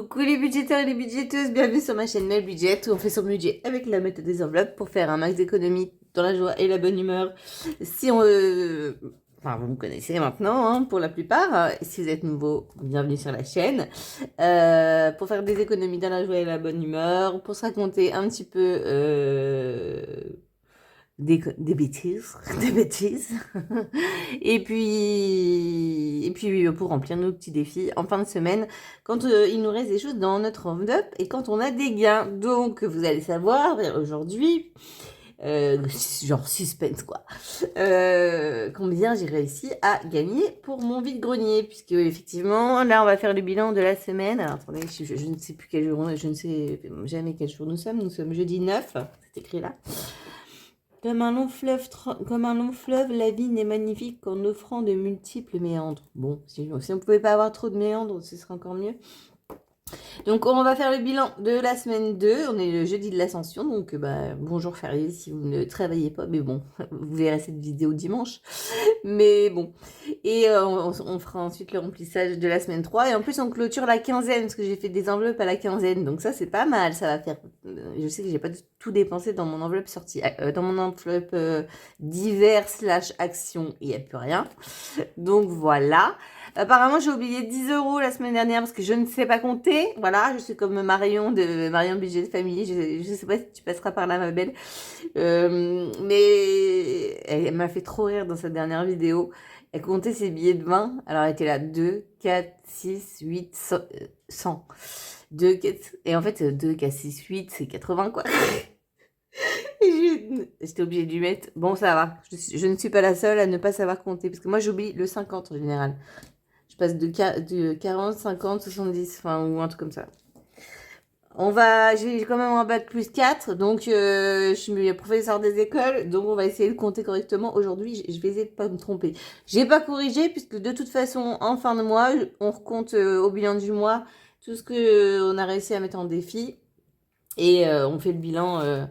Coucou les budgétaires et les budgéteuses, bienvenue sur ma chaîne Mel Budget où on fait son budget avec la méthode des enveloppes pour faire un max d'économie dans la joie et la bonne humeur. Si on, enfin vous me connaissez maintenant hein, pour la plupart. Si vous êtes nouveau, bienvenue sur la chaîne. Pour faire des économies dans la joie et la bonne humeur, pour se raconter un petit peu des bêtises, des bêtises. Et puis pour remplir nos petits défis en fin de semaine, quand il nous reste des choses dans notre enveloppe et quand on a des gains. Donc vous allez savoir aujourd'hui, genre suspense quoi, combien j'ai réussi à gagner pour mon vide-grenier, puisque effectivement là on va faire le bilan de la semaine. Alors attendez, je ne sais plus quel jour, je ne sais jamais quel jour nous sommes jeudi 9, c'est écrit là. Comme un long fleuve, la vie n'est magnifique qu'en offrant de multiples méandres. Bon, si on ne pouvait pas avoir trop de méandres, ce serait encore mieux. Donc, on va faire le bilan de la semaine 2. On est le jeudi de l'Ascension, donc bonjour férié si vous ne travaillez pas. Mais bon, vous verrez cette vidéo dimanche. Mais bon. Et on fera ensuite le remplissage de la semaine 3. Et en plus, on clôture la quinzaine, parce que j'ai fait des enveloppes à la quinzaine. Donc ça, c'est pas mal. Ça va faire... Je sais que j'ai pas tout dépensé dans mon enveloppe sortie. Dans mon enveloppe divers/action, il n'y a plus rien. Donc voilà. Apparemment, j'ai oublié 10 € la semaine dernière parce que je ne sais pas compter. Voilà, je suis comme Marion de Marion Budget de Famille. Je ne sais pas si tu passeras par là, ma belle. Mais elle m'a fait trop rire dans sa dernière vidéo. Elle comptait ses billets de 20. Alors, elle était là 2, 4, 6, 8, 100. 2, 4... Et en fait, 2, 4, 6, 8, c'est 80, quoi. J'étais obligée de lui mettre. Bon, ça va. Je ne suis pas la seule à ne pas savoir compter. Parce que moi, j'oublie le 50 en général. Je passe de 40, 50, 70, enfin, ou un truc comme ça. J'ai quand même un bac plus 4, donc je suis professeur des écoles, donc on va essayer de compter correctement. Aujourd'hui, je vais essayer de pas me tromper. J'ai pas corrigé, puisque de toute façon, en fin de mois, on recompte au bilan du mois tout ce que on a réussi à mettre en défi. Et on fait le bilan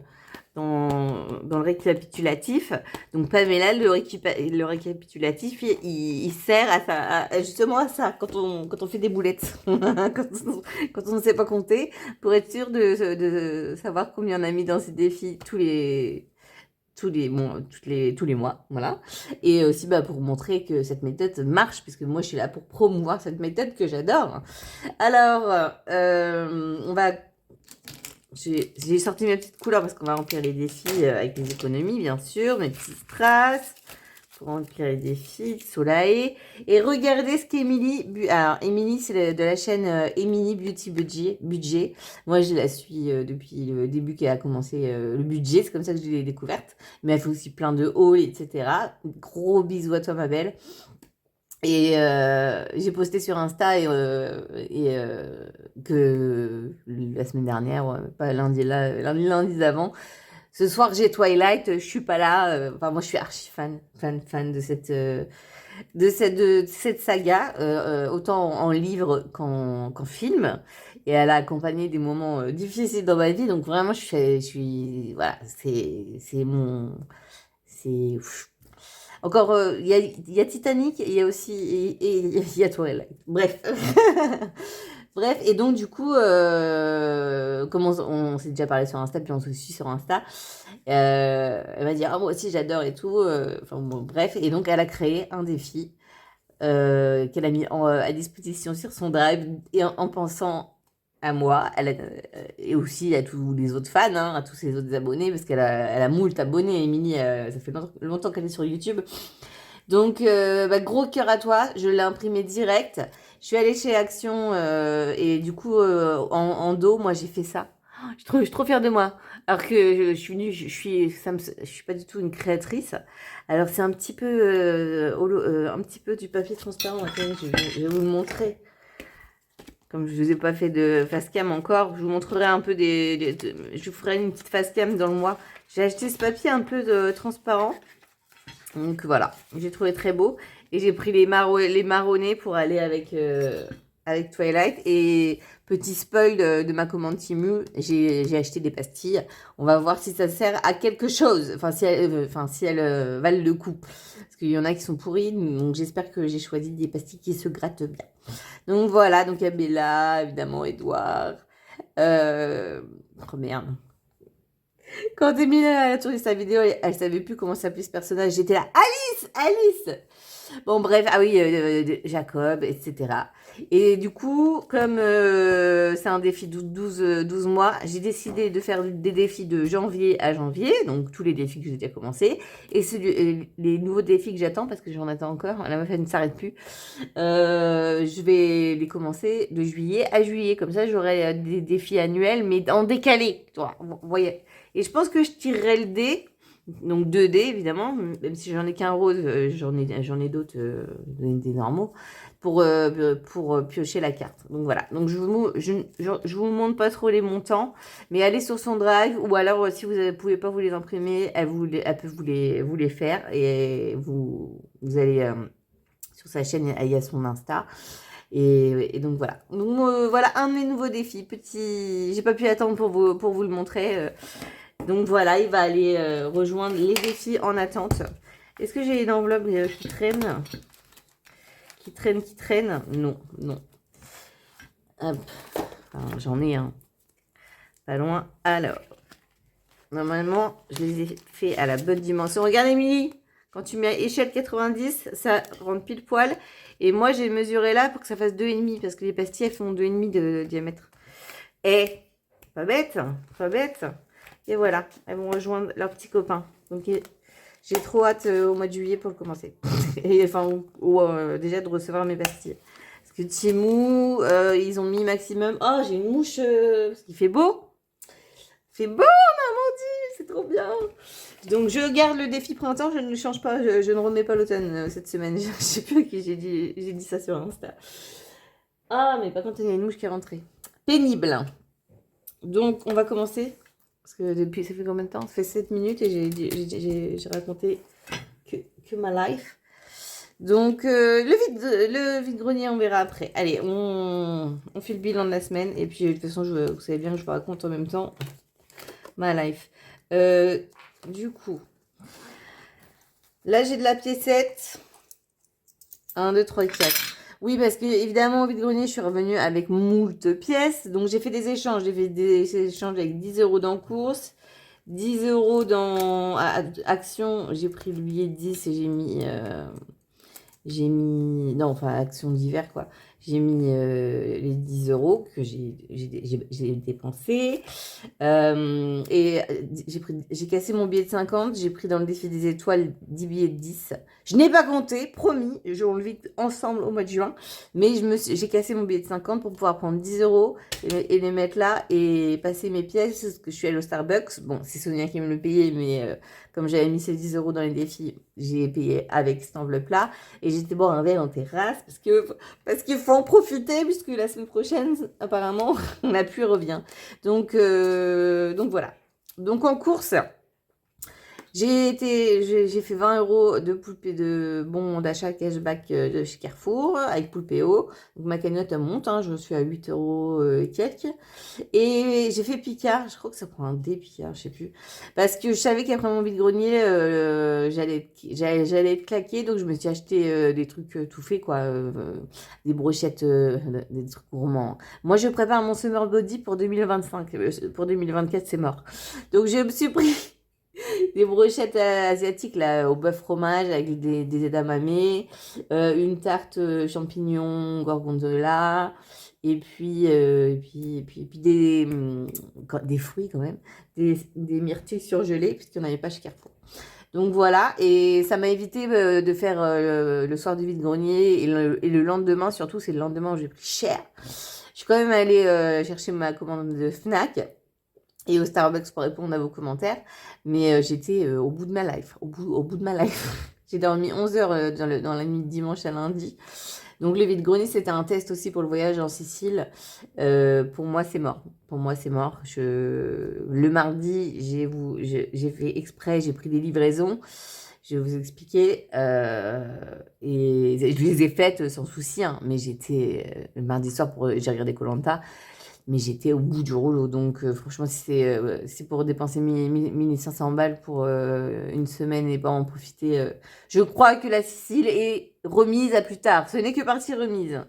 dans le récapitulatif. Donc Pamela, le récapitulatif, il sert justement à ça, quand on fait des boulettes, quand on ne sait pas compter, pour être sûr de savoir combien on a mis dans ces défis tous les mois, voilà. Et aussi pour montrer que cette méthode marche, puisque moi je suis là pour promouvoir cette méthode que j'adore. Alors, j'ai sorti mes petites couleurs parce qu'on va remplir les défis avec les économies, bien sûr, mes petits strass pour remplir les défis, Soleil. Et regardez ce qu'Émilie... Alors, Émilie, c'est de la chaîne Émilie Beauty Budget. Moi, je la suis depuis le début qu'elle a commencé le budget. C'est comme ça que je l'ai découverte. Mais elle fait aussi plein de hauls, etc. Gros bisous à toi, ma belle. Et j'ai posté sur Insta que la semaine dernière, pas lundi d'avant. Ce soir j'ai Twilight, je suis pas là. Enfin moi je suis archi fan de cette saga, autant en livre qu'en film. Et elle a accompagné des moments difficiles dans ma vie, donc vraiment je suis voilà, c'est encore, il y a Titanic, il y a aussi, et il y a Twilight. Bref. Bref, et donc du coup, comme on s'est déjà parlé sur Insta, puis on se suit sur Insta, elle va dire, ah, moi aussi j'adore et tout. Enfin bon, bref, et donc elle a créé un défi qu'elle a mis à disposition sur son drive, et en pensant à moi, et aussi à tous les autres fans, hein, à tous ses autres abonnés, parce elle a moult abonnés, Émilie, ça fait longtemps qu'elle est sur YouTube. Donc, gros cœur à toi, je l'ai imprimé direct. Je suis allée chez Action et du coup, en dos, moi j'ai fait ça. Oh, je suis trop fière de moi. Alors que je suis venue, je suis pas du tout une créatrice. Alors c'est un petit peu, un petit peu du papier transparent. Attendez, je vais vous le montrer. Comme je ne vous ai pas fait de face cam encore, je vous montrerai un peu je vous ferai une petite face cam dans le mois. J'ai acheté ce papier un peu transparent. Donc voilà, j'ai trouvé très beau. Et j'ai pris les marronnés pour aller avec Twilight. Et petit spoil de ma commande Temu, j'ai acheté des pastilles. On va voir si ça sert à quelque chose. Enfin, si elles valent le coup. Parce Parce qu'il y en a qui sont pourris, donc j'espère que j'ai choisi des pastilles qui se grattent bien. Donc voilà, donc il y a Bella, évidemment, Edouard. Oh merde. Quand Émilie a tourné sa vidéo, elle savait plus comment s'appelait ce personnage. J'étais là, Alice, Alice. Bon, bref, ah oui, Jacob, etc. Et du coup, comme c'est un défi de 12 mois, j'ai décidé de faire des défis de janvier à janvier, donc tous les défis que j'ai déjà commencé, et les nouveaux défis que j'attends, parce que j'en attends encore, la meuf elle ne s'arrête plus, je vais les commencer de juillet à juillet, comme ça j'aurai des défis annuels, mais en décalé, vous voyez. Et je pense que je tirerai le dé. Donc 2D évidemment, même si j'en ai qu'un rose, j'en ai d'autres, des normaux, pour piocher la carte. Donc voilà, donc je vous montre pas trop les montants, mais allez sur son drive, ou alors si vous ne pouvez pas vous les imprimer, elle peut vous les faire, et vous allez sur sa chaîne, il y a son Insta. Et donc voilà. Donc voilà un de mes nouveaux défis. J'ai pas pu attendre pour vous le montrer. Donc voilà, il va aller rejoindre les défis en attente. Est-ce que j'ai une enveloppe qui traîne? Qui traîne? Non, non. Hop. Enfin, j'en ai un. Pas loin. Alors, normalement, je les ai fait à la bonne dimension. Regarde, Émilie, quand tu mets échelle 90, ça rentre pile poil. Et moi, j'ai mesuré là pour que ça fasse 2,5, parce que les pastilles, elles font 2,5 de diamètre. Et, pas bête, pas bête. Et voilà, elles vont rejoindre leurs petits copains. Donc, j'ai trop hâte au mois de juillet pour le commencer. Et enfin, déjà de recevoir mes pastilles. Parce que Temu, ils ont mis maximum. Oh, j'ai une mouche, parce qu'il fait beau. Il fait beau, Normandie, c'est trop bien. Donc, je garde le défi printemps, je ne le change pas, je ne remets pas l'automne cette semaine. Je ne sais plus à qui j'ai dit ça sur Insta. Ah, mais par contre, il y a une mouche qui est rentrée. Pénible. Donc, on va commencer. Parce que depuis, ça fait combien de temps? Ça fait 7 minutes et j'ai raconté que ma life. Donc, le vide-grenier, on verra après. Allez, on fait le bilan de la semaine. Et puis, de toute façon, vous savez bien que je vous raconte en même temps ma life. Du coup, là, j'ai de la piécette. 1, 2, 3, 4. Oui, parce que évidemment, au vide-grenier, je suis revenue avec moult pièces. Donc, j'ai fait des échanges. J'ai fait des échanges avec 10 € dans course, 10 € dans action. J'ai pris le billet de 10 et j'ai mis... Non, enfin, action d'hiver, quoi. J'ai mis les 10 € que j'ai dépensés. Et j'ai cassé mon billet de 50. J'ai pris dans le défi des étoiles 10 billets de 10. Je n'ai pas compté, promis. On le vit ensemble au mois de juin. Mais j'ai cassé mon billet de 50 pour pouvoir prendre 10 € et les mettre là et passer mes pièces. Parce que je suis allée au Starbucks. Bon, c'est Sonia qui me le payait, mais comme j'avais mis ces 10 € dans les défis, j'ai payé avec cette enveloppe-là. Et j'étais boire un verre en terrasse parce qu'il faut en profiter puisque la semaine prochaine, apparemment, la pluie revient. Donc voilà. Donc en course, j'ai fait 20 € de poulpé de bons d'achat cashback de chez Carrefour avec Poulpéo. Donc ma cagnotte elle monte, hein, je suis à 8 € et quelques. Et j'ai fait Picard, je crois que ça prend un dé Picard, je sais plus. Parce que je savais qu'après mon vide-grenier, j'allais être claquée, donc je me suis acheté des trucs tout faits, quoi. Des brochettes, des trucs gourmands. Moi, je prépare mon Summer Body pour 2025. Pour 2024, c'est mort. Donc je me suis pris des brochettes asiatiques là, au bœuf fromage avec des edamame, une tarte champignons gorgonzola, et puis des fruits quand même, des myrtilles surgelées, puisqu'il n'y en avait pas chez Carrefour. Donc voilà, et ça m'a évité de faire le soir du vide-grenier et le lendemain, surtout, c'est le lendemain où j'ai pris cher. Je suis quand même allée chercher ma commande de Fnac et au Starbucks pour répondre à vos commentaires. Mais j'étais au bout de ma life. Au bout de ma life. J'ai dormi 11 heures dans la nuit de dimanche à lundi. Donc le vide-grenier, c'était un test aussi pour le voyage en Sicile. Pour moi, c'est mort. Pour moi, c'est mort. Le mardi, j'ai fait exprès, j'ai pris des livraisons. Je vais vous expliquer. Et je les ai faites sans souci. Hein, mais j'étais le mardi soir, j'ai regardé koh-Lanta. Mais j'étais au bout du rouleau. Donc, franchement, si c'est pour dépenser 1500 balles pour une semaine et pas en profiter, je crois que la Sicile est remise à plus tard. Ce n'est que partie remise.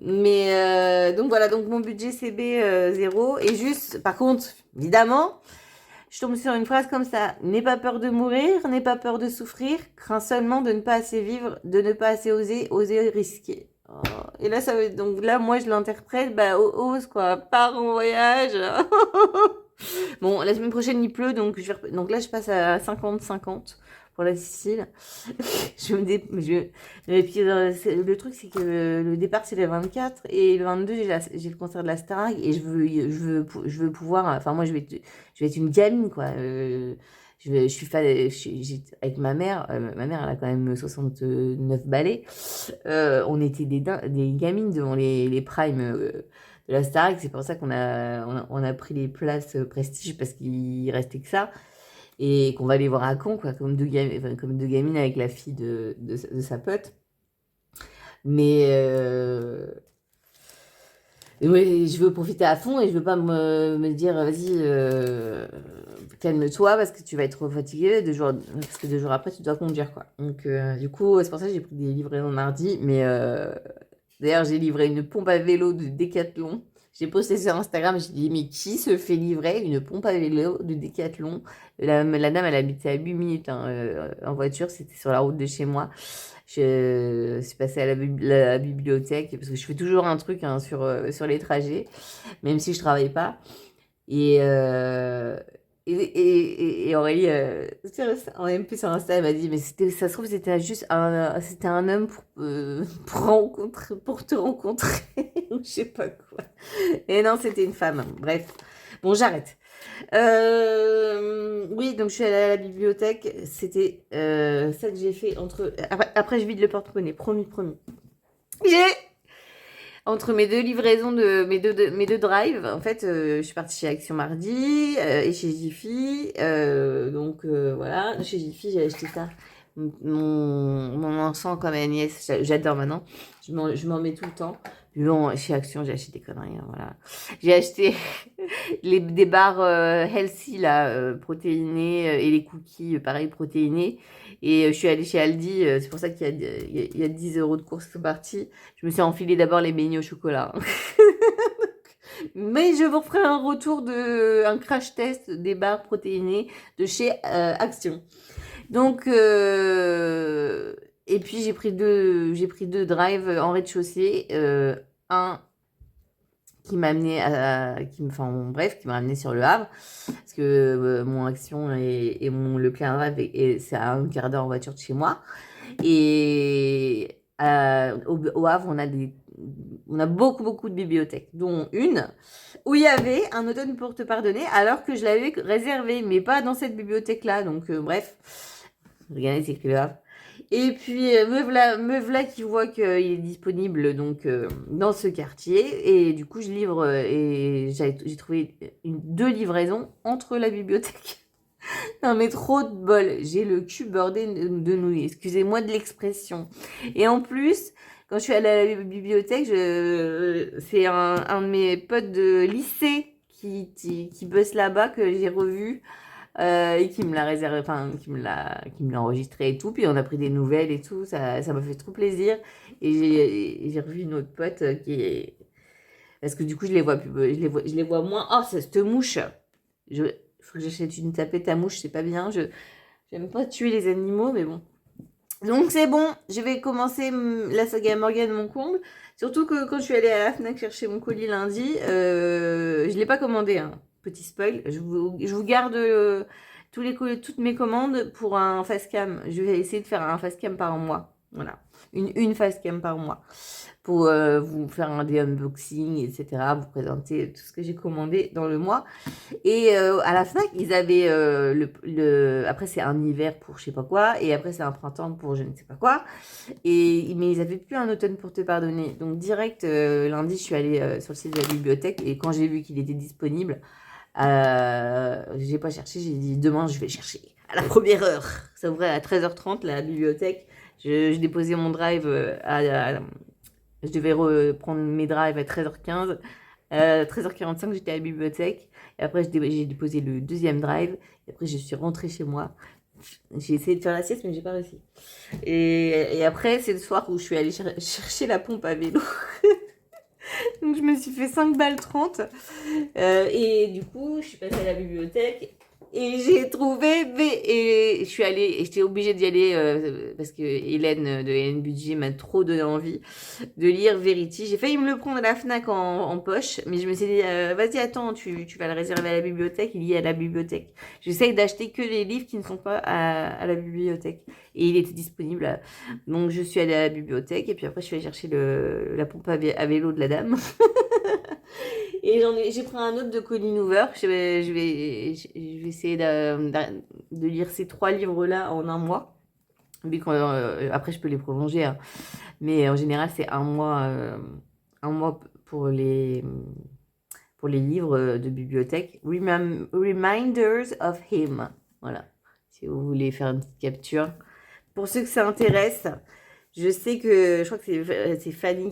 Mais donc voilà, donc mon budget CB 0. Et juste, par contre, évidemment, je tombe sur une phrase comme ça. N'aie pas peur de mourir, n'aie pas peur de souffrir, crains seulement de ne pas assez vivre, de ne pas assez oser, oser risquer. Oh. Et là, ça veut, donc là, moi, je l'interprète, bah, ose quoi, pars en voyage. Bon, la semaine prochaine, il pleut, donc, donc là, je passe à 50-50 pour la Sicile. Et puis, le truc, c'est que le départ, c'est le 24, et le 22, j'ai le concert de la Starac, et je veux pouvoir, enfin, moi, je vais être une gamine, quoi. Je suis fan, avec ma mère, elle a quand même 69 balais. On était des gamines devant les primes de la Starac. C'est pour ça on a pris les places prestige parce qu'il restait que ça. Et qu'on va aller voir à Caen, quoi, comme deux gamines avec la fille de sa pote. Mais oui, je veux profiter à fond et je veux pas me dire, vas-y, calme-toi parce que tu vas être trop fatigué parce que 2 jours après, tu dois conduire, quoi. Donc, du coup, c'est pour ça que j'ai pris des livraisons mardi. Mais d'ailleurs, j'ai livré une pompe à vélo de Decathlon. J'ai posté sur Instagram, j'ai dit, mais qui se fait livrer une pompe à vélo de Decathlon? La dame, elle habitait à 8 minutes en voiture, c'était sur la route de chez moi. Je suis passée à la bibliothèque parce que je fais toujours un truc sur les trajets, même si je travaille pas. Et, et Aurélie, en MP sur Insta, elle m'a dit, mais ça se trouve, c'était juste c'était un homme pour te rencontrer, ou je sais pas quoi. Et non, c'était une femme. Bref, bon, j'arrête. Oui, donc je suis allée à la bibliothèque. C'était ça que j'ai fait Après, je vide le porte-monnaie. Promis. J'ai entre mes deux livraisons mes deux drives. En fait, je suis partie chez Action Mardi et chez Jiffy. Donc voilà, chez Jiffy, j'ai acheté ça. Mon encens comme Agnès, j'adore maintenant. Je m'en mets tout le temps. Puis bon, chez Action, j'ai acheté des conneries. Hein, voilà. J'ai acheté des barres healthy, là, protéinées, et les cookies, pareil, protéinés. Et je suis allée chez Aldi, c'est pour ça qu'il y a 10 € de course qui sont partis. Je me suis enfilé d'abord les beignets au chocolat. Mais je vous ferai un retour un crash test des barres protéinées de chez Action. Donc, et puis j'ai pris deux drives en rez-de-chaussée. Un qui m'a amené qui m'a amené sur le Havre. Parce que mon Action et Leclerc Drive, c'est à 1/4 d'heure en voiture de chez moi. Et au Havre, on a beaucoup de bibliothèques, dont une où il y avait un automne pour te pardonner, alors que je l'avais réservé, mais pas dans cette bibliothèque-là. Donc, bref, regardez, c'est écrit le Havre. Et puis, me voilà qui voit qu'il est disponible donc, dans ce quartier. Et du coup, je livre et j'ai trouvé 2 livraisons entre la bibliothèque. Non, mais trop de bol. J'ai le cul bordé de nouilles. Excusez-moi de l'expression. Et en plus, quand je suis allée à la bibliothèque, c'est un de mes potes de lycée qui bosse là-bas que j'ai revu et qui me l'a réservé, enfin, qui me l'a enregistré et tout. Puis on a pris des nouvelles et tout. Ça m'a fait trop plaisir. Et j'ai revu une autre pote qui est... Parce que du coup, je les vois plus, je les vois moins. Oh, c'est cette mouche. Faut que j'achète une tapette à mouche, c'est pas bien. J'aime pas tuer les animaux, mais bon. Donc c'est bon, je vais commencer la saga Morgane mon comble. Surtout que quand je suis allée à la Fnac chercher mon colis lundi, je l'ai pas commandé, hein. Petit spoil, je vous garde toutes mes commandes pour un facecam. Je vais essayer de faire un facecam par mois. Voilà, une facecam par mois pour vous faire un des unboxing, etc. Vous présenter tout ce que j'ai commandé dans le mois. Et à la Fnac, ils avaient après c'est un hiver pour je sais pas quoi, et après c'est un printemps pour je ne sais pas quoi. Mais ils avaient plus un automne pour te pardonner. Donc direct lundi, je suis allée sur le site de la bibliothèque et quand j'ai vu qu'il était disponible, j'ai pas cherché, j'ai dit demain je vais chercher à la première heure. Ça ouvrait à 13h30 la bibliothèque. Je déposais mon drive je devais reprendre mes drives à 13h15. 13h45, j'étais à la bibliothèque. Et après, j'ai déposé le deuxième drive. Et après, je suis rentrée chez moi. J'ai essayé de faire la sieste, mais j'ai pas réussi. Et après, c'est le soir où je suis allée chercher la pompe à vélo. Donc, je me suis fait 5 balles 30. Et du coup, je suis passée à la bibliothèque. Et j'ai trouvé et je suis allée et j'étais obligée d'y aller parce que Hélène de Hélène Budget m'a trop donné envie de lire Verity. J'ai failli me le prendre à la Fnac en poche, mais je me suis dit vas-y attends, tu vas le réserver à la bibliothèque, il y est à la bibliothèque. J'essaye d'acheter que les livres qui ne sont pas à la bibliothèque et il était disponible. Donc je suis allée à la bibliothèque et puis après je suis allée chercher la pompe à vélo de la dame. Et j'ai pris un autre de Colleen Hoover. Je vais essayer de lire ces 3 livres-là en un mois. Vu après, je peux les prolonger, hein. Mais en général, c'est un mois pour les livres de bibliothèque. Reminders of Him. Voilà. Si vous voulez faire une petite capture. Pour ceux que ça intéresse, je sais que je crois que c'est Fanny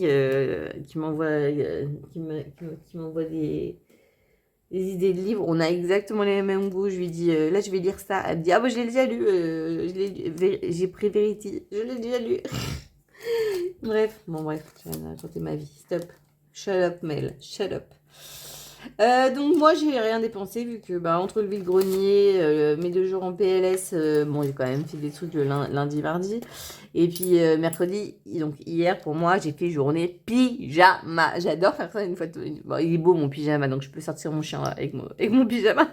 qui m'envoie qui m'envoie des idées de livres. On a exactement les mêmes goûts. Je lui dis là je vais lire ça. Elle me dit ah bah je l'ai déjà lu. J'ai pris Verity. Je l'ai déjà lu. Bref, je vais raconter ma vie. Stop. Shut up Mel. Shut up. Donc moi j'ai rien dépensé vu que entre le vide-grenier, mes 2 jours en PLS, bon j'ai quand même fait des trucs le lundi, mardi. Et puis mercredi, donc hier pour moi j'ai fait journée pyjama. J'adore faire ça une fois. Bon, il est beau mon pyjama donc je peux sortir mon chien avec mon pyjama.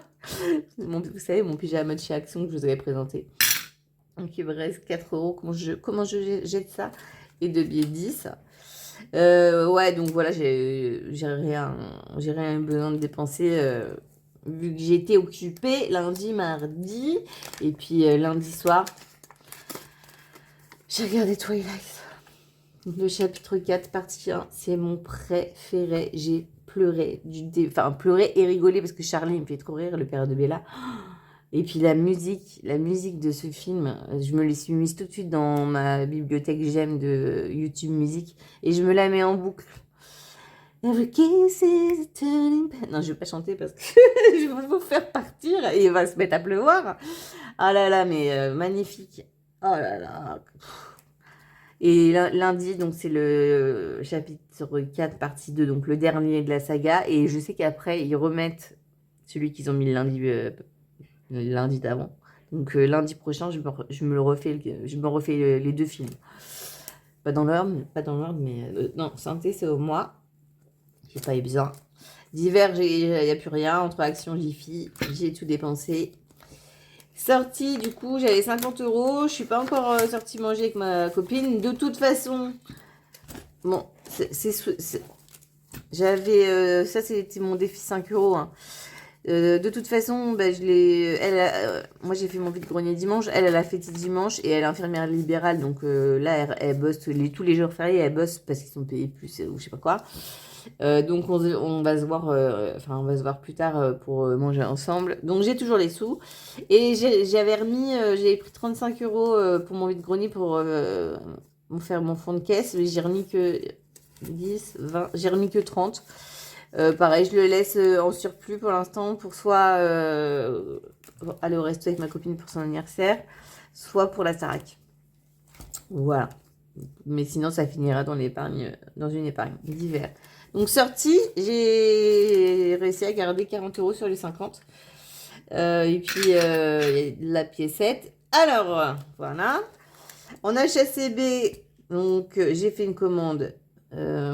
Vous savez mon pyjama de chez Action que je vous avais présenté. Donc il me reste 4 euros. Comment je jette ça? Et 2 billets 10. Ouais, donc voilà, j'ai rien besoin de dépenser vu que j'étais occupée lundi, mardi. Et puis lundi soir, j'ai regardé Twilight. Le chapitre 4, partie 1, c'est mon préféré. J'ai pleuré, pleuré et rigolé parce que Charlie me fait trop rire, le père de Bella. Et puis la musique de ce film, je me l'ai suis mise tout de suite dans ma bibliothèque j'aime de YouTube Musique et je me la mets en boucle. Every kiss is a turning point. Non, je vais pas chanter parce que je vais vous faire partir et il va se mettre à pleuvoir. Ah là là, mais magnifique. Oh là là. Et lundi, donc c'est le chapitre 4, partie 2, donc le dernier de la saga. Et je sais qu'après, ils remettent celui qu'ils ont mis le lundi d'avant. Donc lundi prochain, je me refais les 2 films. Pas dans l'ordre, mais non, santé, c'est au mois. J'ai pas eu besoin. D'hiver, il n'y a plus rien. Entre Action, Jiffy, j'ai tout dépensé. Sortie, du coup, j'avais 50 euros. Je suis pas encore sortie manger avec ma copine. De toute façon, bon, j'avais ça, c'était mon défi 5 euros. Hein. De toute façon, moi j'ai fait mon vide-grenier dimanche, elle a fêté dimanche et elle est infirmière libérale, donc là elle bosse tous les jours fériés, elle bosse parce qu'ils sont payés plus ou je sais pas quoi. Donc on va se voir, on va se voir plus tard pour manger ensemble. Donc j'ai toujours les sous et j'avais pris 35 euros pour mon vide-grenier pour faire mon fond de caisse, mais j'ai remis que 10, 20, j'ai remis que 30. Pareil, je le laisse en surplus pour l'instant pour soit aller au resto avec ma copine pour son anniversaire, soit pour la Starac. Voilà. Mais sinon, ça finira dans une épargne d'hiver. Donc, sortie, j'ai réussi à garder 40 euros sur les 50. Et puis, la piécette. Alors, voilà. En HACB, donc, j'ai fait une commande à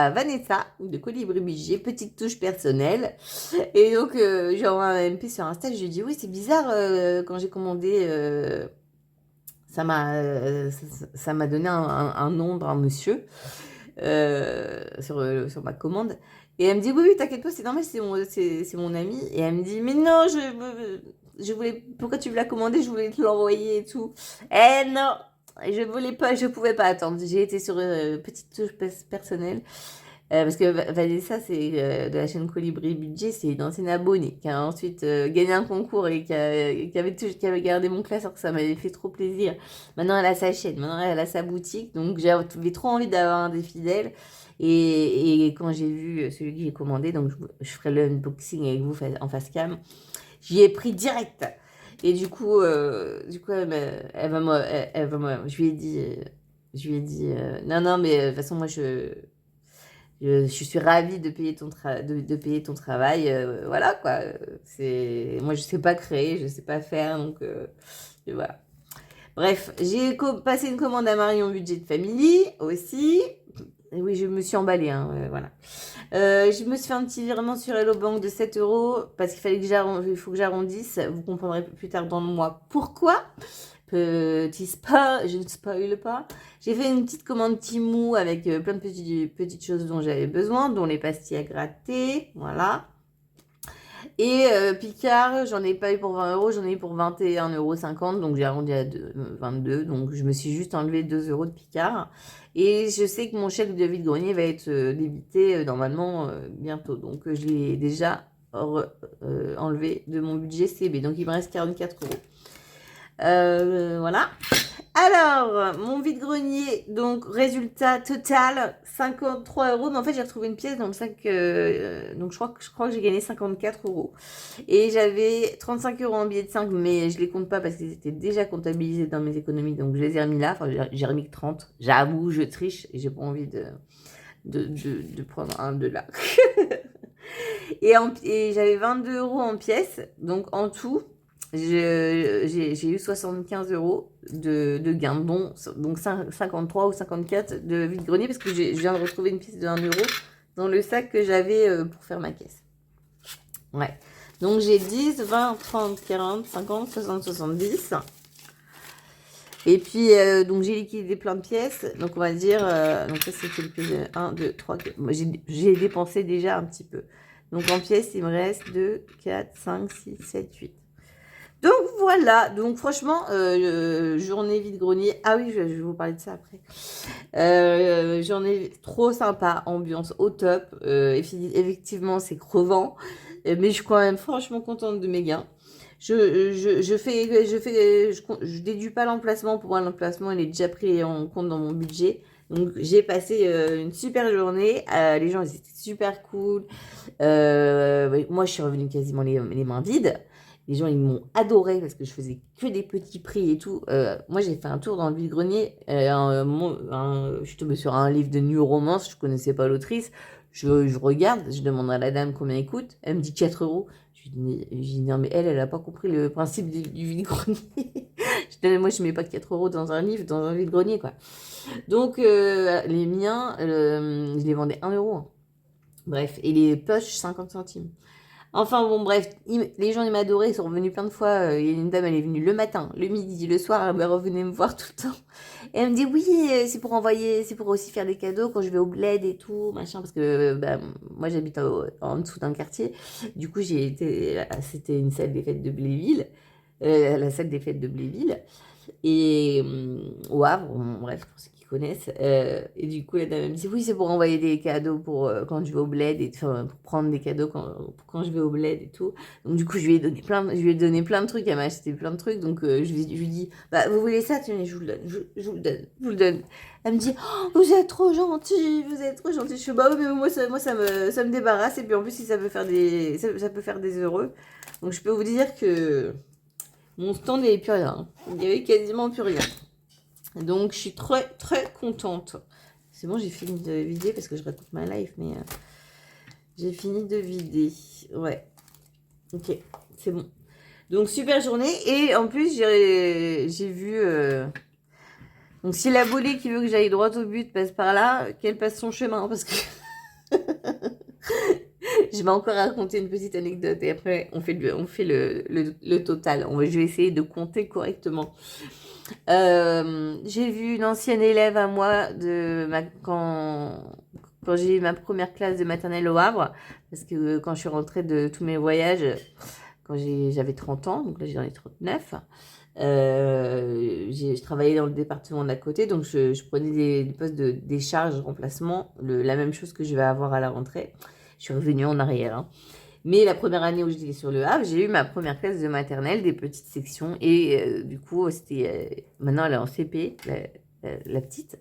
Vanessa de Colibri Budget, petite touche personnelle. Et donc j'ai envoyé un MP sur Insta, je lui ai dit oui c'est bizarre quand j'ai commandé ça m'a donné un nom d'un monsieur sur ma commande et elle me dit oui t'inquiète pas c'est normal c'est mon ami et elle me dit mais non je voulais pourquoi tu me l'as commandé je voulais te l'envoyer et tout non je pouvais pas attendre. J'ai été sur petite touche personnelle. Parce que Vanessa, c'est de la chaîne Colibri Budget, c'est une ancienne abonnée qui a ensuite gagné un concours et qui avait gardé mon classeur, que ça m'avait fait trop plaisir. Maintenant, elle a sa chaîne, maintenant, elle a sa boutique. Donc, j'avais trop envie d'avoir un des fidèles. Et quand j'ai vu celui que j'ai commandé, donc je ferai le unboxing avec vous en face cam, j'y ai pris direct. Et du coup, je lui ai dit, non, non, mais de toute façon, moi, je suis ravie de payer de payer ton travail. Voilà, quoi. Moi, je sais pas créer, je sais pas faire, donc et voilà. Bref, j'ai passé une commande à Marion Budget de Family aussi. Et oui, je me suis emballée, hein, voilà. Je me suis fait un petit virement sur Hello Bank de 7 euros parce qu'il fallait que il faut que j'arrondisse. Vous comprendrez plus tard dans le mois pourquoi. Je ne spoil pas. J'ai fait une petite commande Temu avec plein de petites choses dont j'avais besoin, dont les pastilles à gratter, voilà. Et Picard, j'en ai pas eu pour 20 euros, j'en ai eu pour 21,50 €, donc j'ai arrondi à 22, donc je me suis juste enlevé 2 euros de Picard. Et je sais que mon chèque de vide-grenier va être débité normalement bientôt, donc je l'ai déjà enlevé de mon budget CB, donc il me reste 44 euros. Voilà. Alors, mon vide-grenier, donc résultat total, 53 euros. Mais en fait, j'ai retrouvé une pièce dans le sac, donc je crois que j'ai gagné 54 euros. Et j'avais 35 euros en billets de 5, mais je les compte pas parce qu'ils étaient déjà comptabilisés dans mes économies, donc je les ai remis là. Enfin, j'ai remis que 30. J'avoue, je triche et j'ai pas envie de prendre un de là. Et j'avais 22 euros en pièces, donc en tout. J'ai eu 75 euros de gain, donc 53 ou 54 de vide-grenier, parce que je viens de retrouver une pièce de 1 euro dans le sac que j'avais pour faire ma caisse. Ouais. Donc j'ai 10, 20, 30, 40, 50, 60, 70. Et puis, donc j'ai liquidé plein de pièces. Donc on va dire, donc ça c'était le plus de 1, 2, 3, 4. Moi, j'ai dépensé déjà un petit peu. Donc en pièces, il me reste 2, 4, 5, 6, 7, 8. Donc voilà, donc franchement, journée vide-grenier. Ah oui, je vais vous parler de ça après. Journée trop sympa, ambiance au top. Effectivement, c'est crevant, mais je suis quand même franchement contente de mes gains. Je déduis pas l'emplacement. Pour moi, l'emplacement, il est déjà pris en compte dans mon budget. Donc j'ai passé une super journée. Les gens, ils étaient super cool. Moi, je suis revenue quasiment les mains vides. Les gens, ils m'ont adoré parce que je faisais que des petits prix et tout. Moi, j'ai fait un tour dans le vide-grenier. Je suis tombée sur un livre de New Romance. Je connaissais pas l'autrice. Je regarde, je demande à la dame combien il coûte. Elle me dit 4 euros. Je lui dis non, mais elle a pas compris le principe du vide-grenier. Je dis, moi, je mets pas 4 euros dans un livre, dans un vide-grenier, quoi. Donc, les miens, je les vendais 1 euro, hein. Bref, et les poches, 50 centimes. Enfin bon, bref, les gens, ils m'adoraient, ils sont revenus plein de fois. Il y a une dame, elle est venue le matin, le midi, le soir, elle revenait me voir tout le temps. Et elle me dit, oui, c'est pour aussi faire des cadeaux quand je vais au bled et tout, machin, parce que moi, j'habite en dessous d'un quartier. Du coup, c'était une salle des fêtes de Bléville, la salle des fêtes de Bléville, et au Havre, bon, bref, pour ceux qui connaissent. Et du coup, la dame me dit, oui, c'est pour envoyer des cadeaux pour quand je vais au bled, et pour prendre des cadeaux quand je vais au bled et tout. Donc du coup, je lui ai donné plein de trucs, elle m'a acheté plein de trucs. Donc je lui dis, bah vous voulez ça? Tenez, je vous le donne, je vous le donne, je vous le donne. Elle me dit, oh, vous êtes trop gentil, vous êtes trop gentil. Je suis, bah oui, mais moi ça me débarrasse, et puis en plus, si ça peut faire ça peut faire des heureux. Donc je peux vous dire que mon stand n'est plus rien, hein. Il n'y avait quasiment plus rien. Donc, je suis très, très contente. C'est bon, j'ai fini de vider parce que je raconte ma life, mais j'ai fini de vider. Ouais. Ok, c'est bon. Donc, super journée. Et en plus, j'ai vu... Donc, si la bolée qui veut que j'aille droit au but passe par là, qu'elle passe son chemin, parce que... Je vais encore raconter une petite anecdote et après, on fait le total. Je vais essayer de compter correctement. J'ai vu une ancienne élève à moi quand j'ai eu ma première classe de maternelle au Havre, parce que quand je suis rentrée de tous mes voyages, quand j'avais 30 ans, donc là j'en ai 39, je travaillais dans le département d'à côté, donc je prenais des postes de décharge, remplacement, la même chose que je vais avoir à la rentrée. Je suis revenue en arrière, hein. Mais la première année où j'étais sur le Havre, j'ai eu ma première classe de maternelle, des petites sections. Et du coup, maintenant, elle est en CP, la petite.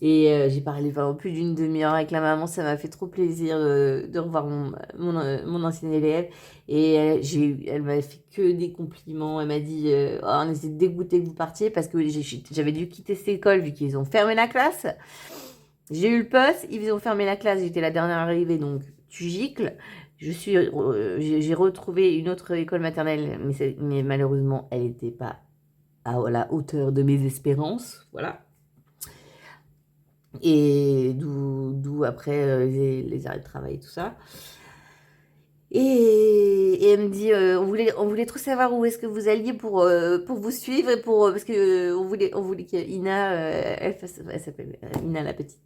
Et j'ai parlé pendant plus d'une demi-heure avec la maman. Ça m'a fait trop plaisir de revoir mon ancienne élève. Et elle m'a fait que des compliments. Elle m'a dit oh, on était dégoûtés que vous partiez parce que j'avais dû quitter cette école vu qu'ils ont fermé la classe. J'ai eu le poste, ils ont fermé la classe. J'étais la dernière arrivée, donc tu gicles. J'ai retrouvé une autre école maternelle, mais malheureusement, elle n'était pas à la hauteur de mes espérances. Voilà. Et d'où après les arrêts de travail et tout ça. Et elle me dit, on voulait trop savoir où est-ce que vous alliez pour vous suivre et parce que on voulait que Ina, elle s'appelle Ina la petite,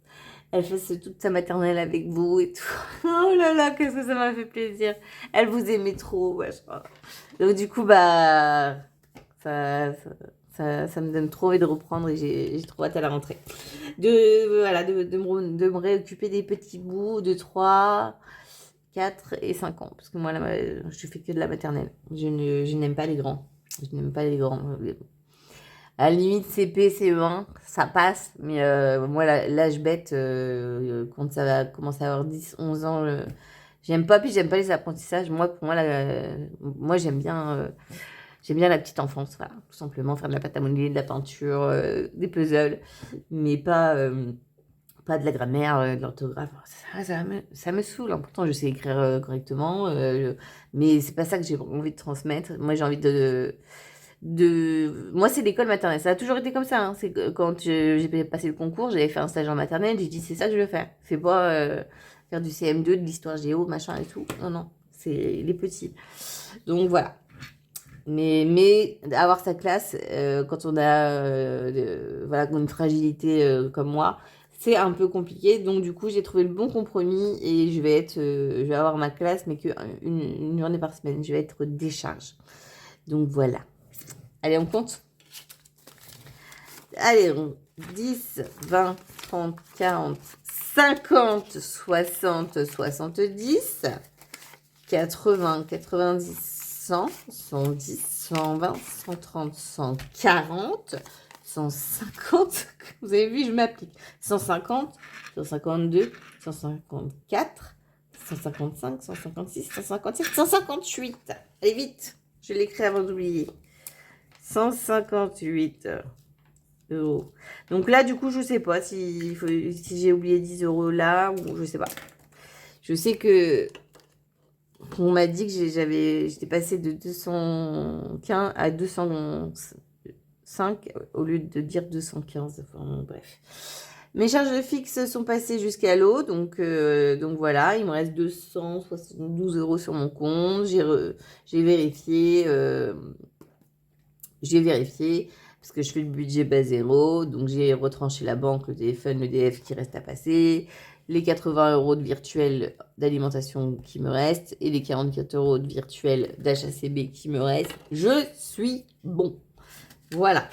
elle fasse toute sa maternelle avec vous et tout. Oh là là, qu'est-ce que ça m'a fait plaisir. Elle vous aimait trop, ouais, je crois. Donc du coup, bah, ça me donne trop envie de reprendre et j'ai trop hâte à la rentrée. Voilà, de me réoccuper des petits bouts de 3, 4 et 5 ans. Parce que moi, là, je fais que de la maternelle. Je n'aime pas les grands. Je n'aime pas les grands. À la limite, CP, CE1, ça passe. Mais moi, l'âge bête, quand ça va commencer à avoir 10, 11 ans, j'aime pas. Puis, j'aime pas les apprentissages. Moi, pour moi, moi j'aime bien la petite enfance. Voilà, tout simplement, faire de la pâte à modeler, de la peinture, des puzzles. Mais pas de la grammaire, de l'orthographe. Ça me saoule. Hein. Pourtant, je sais écrire correctement. Mais c'est pas ça que j'ai envie de transmettre. Moi, j'ai envie Moi, c'est l'école maternelle. Ça a toujours été comme ça. Hein. C'est que quand j'ai passé le concours, j'avais fait un stage en maternelle. J'ai dit, c'est ça que je veux faire. C'est pas faire du CM2, de l'histoire géo, machin et tout. Non, non. C'est les petits. Donc, voilà. Mais avoir sa classe, quand on a voilà, une fragilité comme moi, c'est un peu compliqué. Donc, du coup, j'ai trouvé le bon compromis et je vais avoir ma classe, mais une journée par semaine. Je vais être décharge. Donc, voilà. Allez, on compte. Allez, 10, 20, 30, 40, 50, 60, 70, 80, 90, 100, 110, 120, 130, 140, 150. Vous avez vu, je m'applique. 150, 152, 154, 155, 156, 157, 158. Allez, vite. Je l'écris avant d'oublier. 158 euros. Donc là, du coup, je sais pas si j'ai oublié 10 euros là ou je sais pas. Je sais que on m'a dit que j'étais passée de 215 à 205 au lieu de dire 215. Enfin, bref. Mes charges fixes sont passées jusqu'à l'eau, donc voilà, il me reste 272 euros sur mon compte. J'ai vérifié. J'ai vérifié parce que je fais le budget bas zéro. Donc, j'ai retranché la banque, le téléphone, le DF qui reste à passer, les 80 euros de virtuel d'alimentation qui me restent et les 44 euros de virtuel d'HACB qui me restent. Je suis bon. Voilà.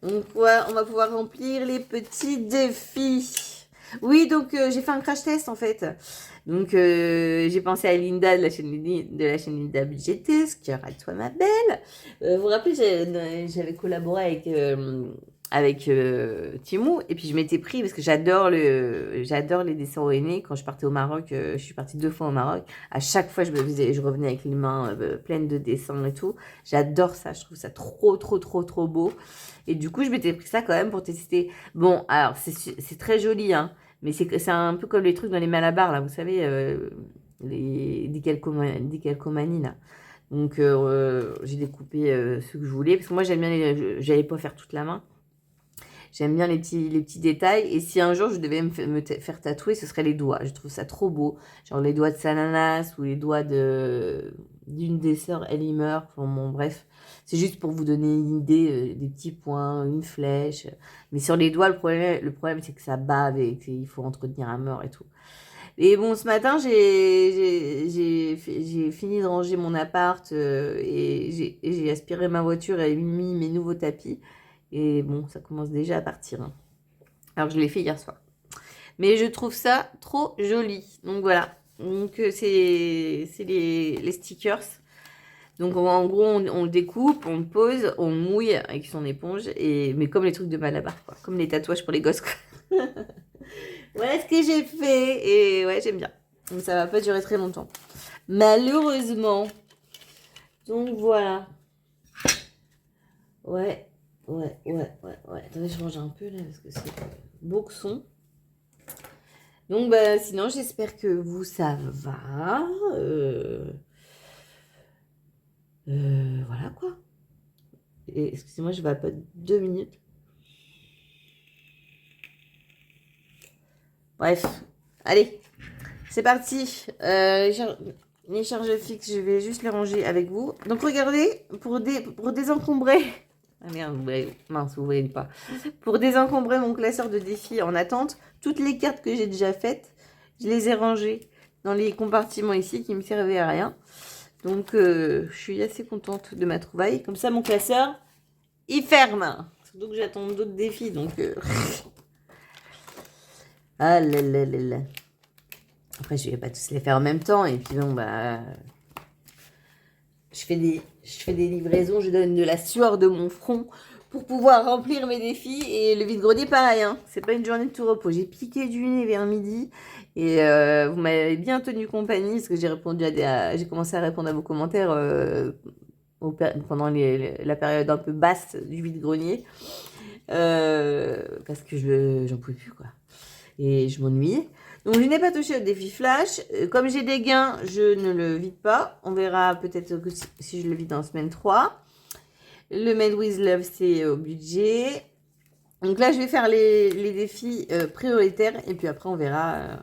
Donc, on va pouvoir remplir les petits défis. Oui, donc j'ai fait un crash test en fait. Donc j'ai pensé à Linda de la chaîne Linda Budgété, ce qui aura de toi ma belle. Vous vous rappelez, j'avais collaboré avec Timou et puis je m'étais pris parce que j'adore les dessins au henné. Quand je partais au Maroc, je suis partie 2 fois au Maroc. À chaque fois, je revenais avec les mains pleines de dessins et tout. J'adore ça, je trouve ça trop trop trop trop beau. Et du coup, je m'étais pris ça quand même pour tester. Bon, alors c'est très joli, hein. Mais c'est un peu comme les trucs dans les malabars, là, vous savez, les décalcomanies, là. Donc, j'ai découpé ce que je voulais. Parce que moi, j'aime bien j'allais pas faire toute la main. J'aime bien les petits détails. Et si un jour, je devais me faire tatouer, ce serait les doigts. Je trouve ça trop beau. Genre les doigts de Sananas ou les doigts d'une des sœurs Ellimer. Enfin, bon, bref. C'est juste pour vous donner une idée, des petits points, une flèche. Mais sur les doigts, le problème c'est que ça bave et qu'il faut entretenir à mort et tout. Et bon, ce matin, j'ai fini de ranger mon appart et j'ai aspiré ma voiture et mis mes nouveaux tapis. Et bon, ça commence déjà à partir. Hein. Alors, je l'ai fait hier soir. Mais je trouve ça trop joli. Donc, voilà. Donc, c'est les stickers. Donc, en gros, on le découpe, on le pose, on le mouille avec son éponge. Mais comme les trucs de Malabar, quoi. Comme les tatouages pour les gosses, quoi. Voilà ce que j'ai fait. Et ouais, j'aime bien. Donc ça va pas durer très longtemps. Malheureusement. Donc voilà. Ouais. Attendez, je range un peu là parce que c'est boxon. Donc bah sinon j'espère que vous ça va. Voilà quoi. Et excusez-moi, je vais pas 2 minutes. Bref, allez, c'est parti. Les charges fixes, je vais juste les ranger avec vous. Donc regardez, pour désencombrer... Ah merde, mince, vous voyez pas. Pour désencombrer mon classeur de défis en attente, toutes les cartes que j'ai déjà faites, je les ai rangées dans les compartiments ici qui me servaient à rien. Donc je suis assez contente de ma trouvaille. Comme ça, mon classeur, il ferme. Surtout que j'attends d'autres défis, donc... Ah là là là là. Après, je vais pas tous les faire en même temps. Et puis bon, bah... Je fais des livraisons, je donne de la sueur de mon front pour pouvoir remplir mes défis. Et le vide-grenier, pareil, hein. C'est pas une journée de tout repos. J'ai piqué du nez vers midi. Et vous m'avez bien tenu compagnie parce que j'ai répondu j'ai commencé à répondre à vos commentaires pendant la période un peu basse du vide-grenier. Parce que j'en pouvais plus, quoi. Et je m'ennuyais. Donc, je n'ai pas touché au défi flash. Comme j'ai des gains, je ne le vide pas. On verra peut-être que si je le vide en semaine 3. Le Made with Love, c'est au budget. Donc là, je vais faire les défis prioritaires. Et puis après, on verra.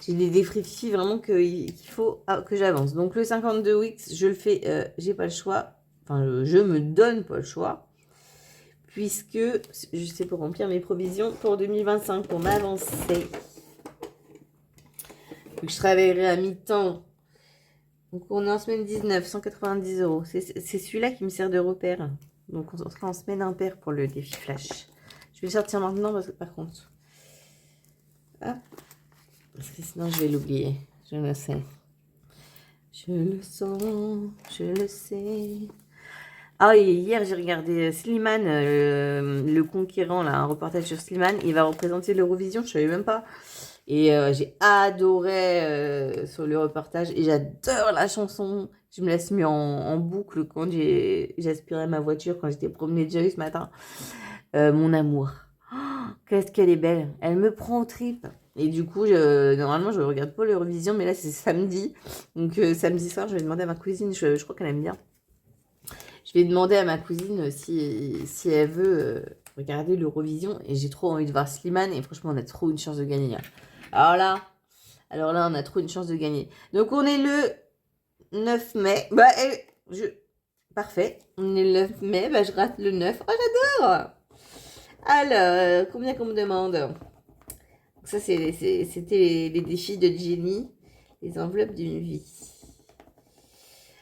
J'ai des défis vraiment qu'il faut que j'avance. Donc, le 52 weeks, je le fais. J'ai pas le choix. Enfin, je me donne pas le choix. Puisque je sais pour remplir mes provisions pour 2025, pour m'avancer. Donc, je travaillerai à mi-temps. Donc, on est en semaine 19, 190 €. C'est celui-là qui me sert de repère. Donc, on sera en semaine impair pour le défi flash. Je vais le sortir maintenant parce que, par contre... Hop. Parce que sinon, je vais l'oublier. Je le sais. Je le sens, je le sais. Ah, et hier, j'ai regardé Slimane, le conquérant, là, un reportage sur Slimane. Il va représenter l'Eurovision, je ne savais même pas. Et j'ai adoré sur le reportage. Et j'adore la chanson. Je me la suis mis en boucle quand j'aspirais ma voiture, quand j'étais promenée de Joyeux ce matin. Mon amour. Oh, qu'est-ce qu'elle est belle. Elle me prend aux tripes. Et du coup, normalement, je ne regarde pas l'Eurovision, mais là, c'est samedi. Donc, samedi soir, je vais demander à ma cousine. Je crois qu'elle aime bien. Je vais demander à ma cousine si elle veut regarder l'Eurovision. Et j'ai trop envie de voir Slimane. Et franchement, on a trop une chance de gagner. Alors là, on a trop une chance de gagner. Donc, on est le 9 mai. Bah, parfait. On est le 9 mai. Bah, je rate le 9. Oh, j'adore! Alors, combien qu'on me demande? Donc, ça, c'était les défis de Jenny. Les enveloppes d'une vie.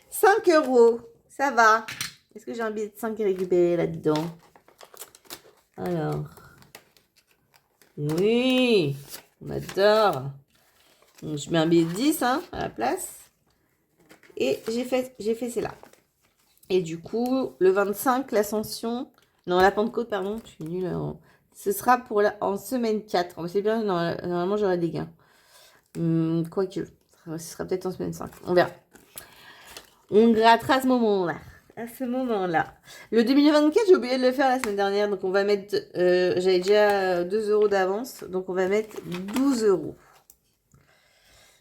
5 €. Ça va. Est-ce que j'ai un billet de 5 récupéré là-dedans? Alors. Oui. On adore. Donc, je mets un billet de 10 hein, à la place. Et j'ai fait celle-là. Et du coup, le 25, l'ascension... Non, la Pentecôte, pardon. Je suis nulle. Ce sera en semaine 4. C'est bien, normalement, j'aurai des gains. Quoique. Ce sera peut-être en semaine 5. On verra. On grattera à ce moment-là. À ce moment-là. Le 2024, j'ai oublié de le faire la semaine dernière. Donc, on va mettre... J'avais déjà 2 € d'avance. Donc, on va mettre 12 €.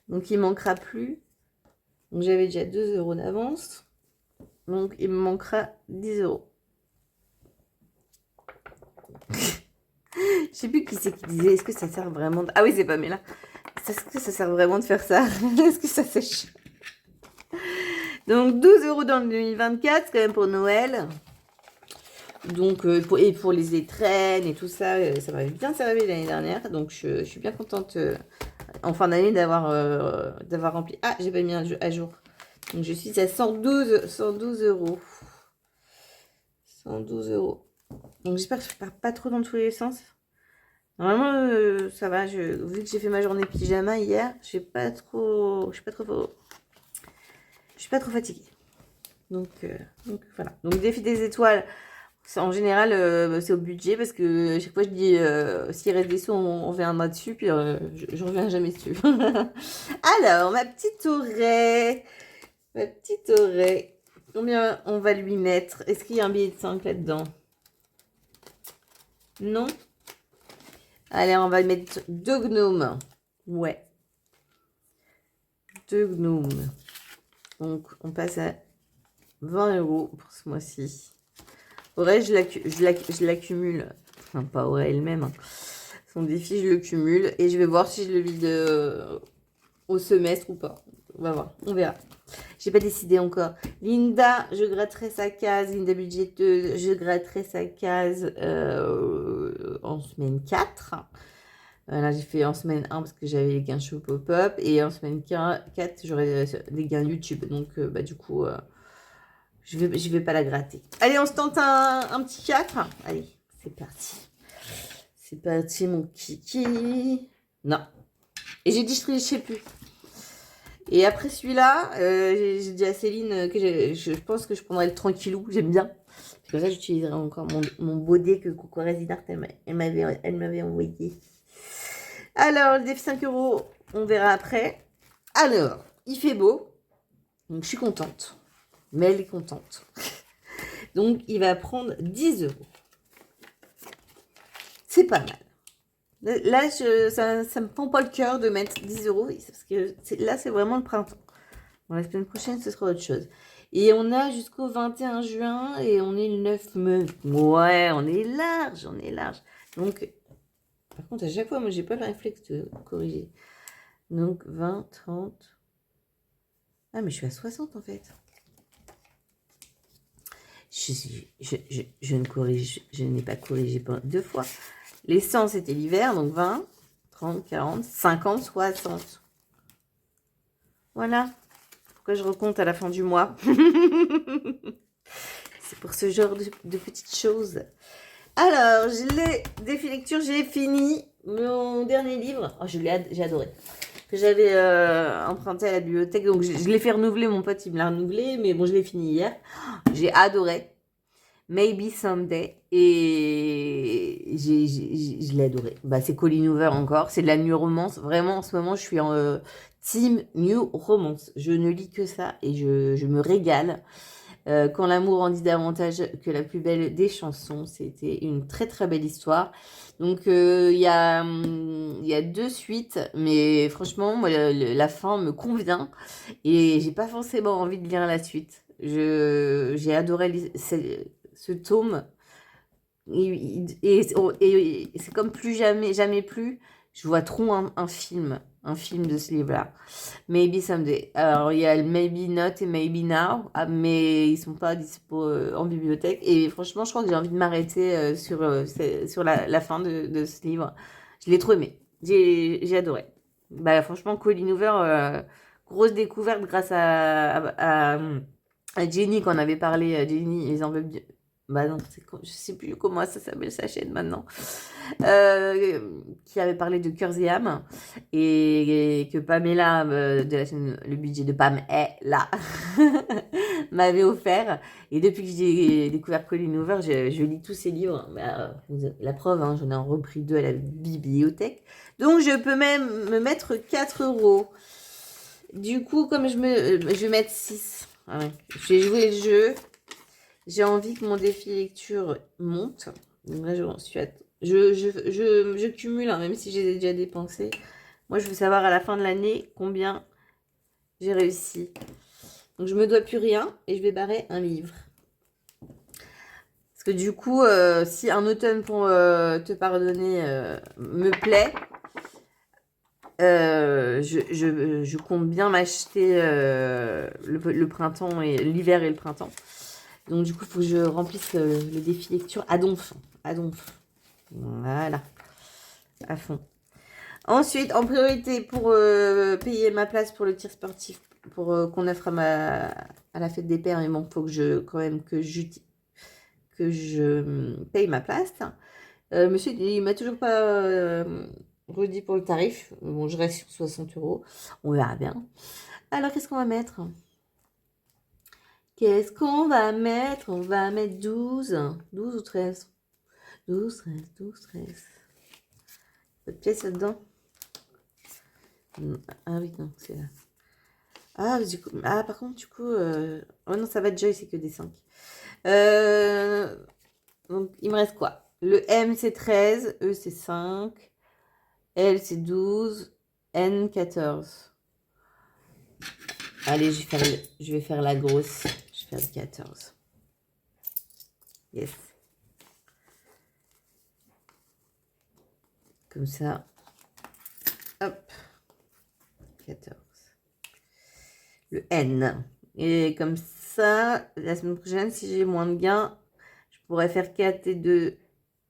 Donc, il ne manquera plus. Donc, j'avais déjà 2 € d'avance. Donc, il me manquera 10 €. Je sais plus qui c'est qui disait. Est-ce que ça sert vraiment Ah oui, c'est pas Pamela. Est-ce que ça sert vraiment de faire ça? Est-ce que ça sèche? Donc, 12 € dans le 2024, c'est quand même pour Noël. Donc, pour les étrennes et tout ça, ça m'avait bien servi l'année dernière. Donc, je suis bien contente en fin d'année d'avoir rempli. Ah, j'ai pas mis à jour. Donc, je suis à 112 €. 112 €. Donc, j'espère que je pars pas trop dans tous les sens. Normalement, ça va. Vu que j'ai fait ma journée pyjama hier, je suis pas trop fatiguée. Donc voilà. Donc, défi des étoiles. En général, c'est au budget parce que chaque fois je dis s'il reste des sous, on reviendra dessus, puis je reviens jamais dessus. Alors, ma petite oreille. Ma petite oreille. Combien on va lui mettre? Est-ce qu'il y a un billet de 5 là-dedans? Non? Allez, on va lui mettre 2 gnomes. Ouais. 2 gnomes. Donc, on passe à 20 € pour ce mois-ci. Aurel, je l'accumule. Enfin, pas Aurel elle-même. Hein. Son défi, je le cumule. Et je vais voir si je le vide au semestre ou pas. On va voir. On verra. J'ai pas décidé encore. Linda, je gratterai sa case. Linda budgéteuse, je gratterai sa case en semaine 4. Là, j'ai fait en semaine 1 parce que j'avais les gains show pop-up. Et en semaine 4, j'aurai des gains YouTube. Donc, du coup, je vais pas la gratter. Allez, on se tente un petit 4. Allez, c'est parti. C'est parti, mon kiki. Non. Et j'ai dit, je sais plus. Et après celui-là, j'ai dit à Céline que je pense que je prendrais le tranquillou. J'aime bien. Comme ça, j'utiliserai encore mon baudet que Coco Résidart, elle m'avait envoyé. Alors, le défi 5 €, on verra après. Alors, il fait beau. Donc, je suis contente. Mais elle est contente. Donc, il va prendre 10 €. C'est pas mal. Là, ça me prend pas le cœur de mettre 10 €. Parce que là, c'est vraiment le printemps. Bon, la semaine prochaine, ce sera autre chose. Et on a jusqu'au 21 juin et on est le 9 mai. Ouais, on est large, on est large. Donc, par contre, à chaque fois, moi, j'ai pas le réflexe de corriger. Donc, 20, 30. Ah, mais je suis à 60 en fait. Je ne corrige, je n'ai pas corrigé 2 fois. Les 100, c'était l'hiver, donc 20, 30, 40, 50, 60. Voilà. Pourquoi je recompte à la fin du mois? C'est pour ce genre de petites choses. Alors, les défis lecture, j'ai fini mon dernier livre. Oh, j'ai adoré. Que j'avais emprunté à la bibliothèque. Donc, je l'ai fait renouveler. Mon pote, il me l'a renouvelé. Mais bon, je l'ai fini hier. J'ai adoré. Maybe Someday. Et je l'ai adoré. Bah, c'est Colleen Hoover encore. C'est de la new romance. Vraiment, en ce moment, je suis en team new romance. Je ne lis que ça et je me régale. Quand l'amour en dit davantage que la plus belle des chansons. C'était une très très belle histoire. Donc il y a 2 suites, mais franchement, moi, la fin me convient et j'ai pas forcément envie de lire la suite. J'ai adoré ce tome et c'est comme plus jamais plus. Je vois trop un film de ce livre-là. Maybe Someday. Alors, il y a le Maybe Not et Maybe Now, mais ils sont pas dispo en bibliothèque. Et franchement, je crois que j'ai envie de m'arrêter sur la fin de ce livre. Je l'ai trop aimé. J'ai adoré. Bah, franchement, Colleen Hoover, grosse découverte grâce à Jenny, qu'on avait parlé. Jenny, les enveloppes. Bah non, je sais plus comment ça s'appelle sa chaîne maintenant. Qui avait parlé de Cœurs et âmes et que Pamela de la chaîne Le budget de Pam est là m'avait offert. Et depuis que j'ai découvert Colleen Hoover, je lis tous ses livres. Bah, la preuve, hein, j'en ai repris 2 à la bibliothèque. Donc je peux même me mettre 4 €. Du coup, comme je vais mettre 6. Ah ouais. Je vais jouer le jeu. J'ai envie que mon défi lecture monte. Donc là, je cumule, hein, même si j'ai déjà dépensé. Moi, je veux savoir à la fin de l'année combien j'ai réussi. Donc, je me dois plus rien et je vais barrer un livre. Parce que du coup, si Un automne pour te pardonner me plaît, je compte bien m'acheter le printemps et l'hiver et le printemps. Donc, du coup, il faut que je remplisse le défi lecture à donf. À donf. Voilà. À fond. Ensuite, en priorité, pour payer ma place pour le tir sportif, pour qu'on offre à la fête des pères, mais bon, il faut que je paye ma place. Monsieur, il m'a toujours pas redit pour le tarif. Bon, je reste sur 60 €. On verra bien. Alors, qu'est-ce qu'on va mettre? Qu'est-ce qu'on va mettre? On va mettre 12. 12 ou 13? 12, 13, 12, 13. Pas de pièce là-dedans? Ah oui, non, c'est là. Ah, du coup, ah, par contre, du coup... Oh non, ça va déjà, c'est que des 5. Donc, il me reste quoi? Le M, c'est 13. E, c'est 5. L, c'est 12. N, 14. Allez, je vais faire la grosse. Je vais faire le 14. Yes. Comme ça. Hop. 14. Le N. Et comme ça, la semaine prochaine, si j'ai moins de gains, je pourrais faire 4 et 2,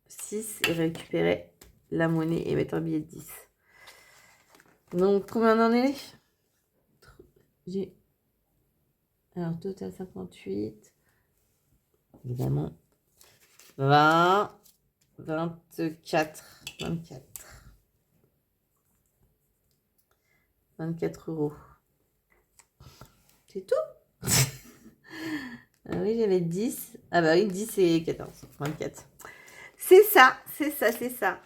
6 et récupérer la monnaie et mettre un billet de 10. Donc, combien on en est? Alors, total 58. Évidemment. 20. 24. 24. 24 euros. C'est tout? Ah oui, j'avais 10. Ah bah oui, 10 et 14. 24. C'est ça, c'est ça, c'est ça.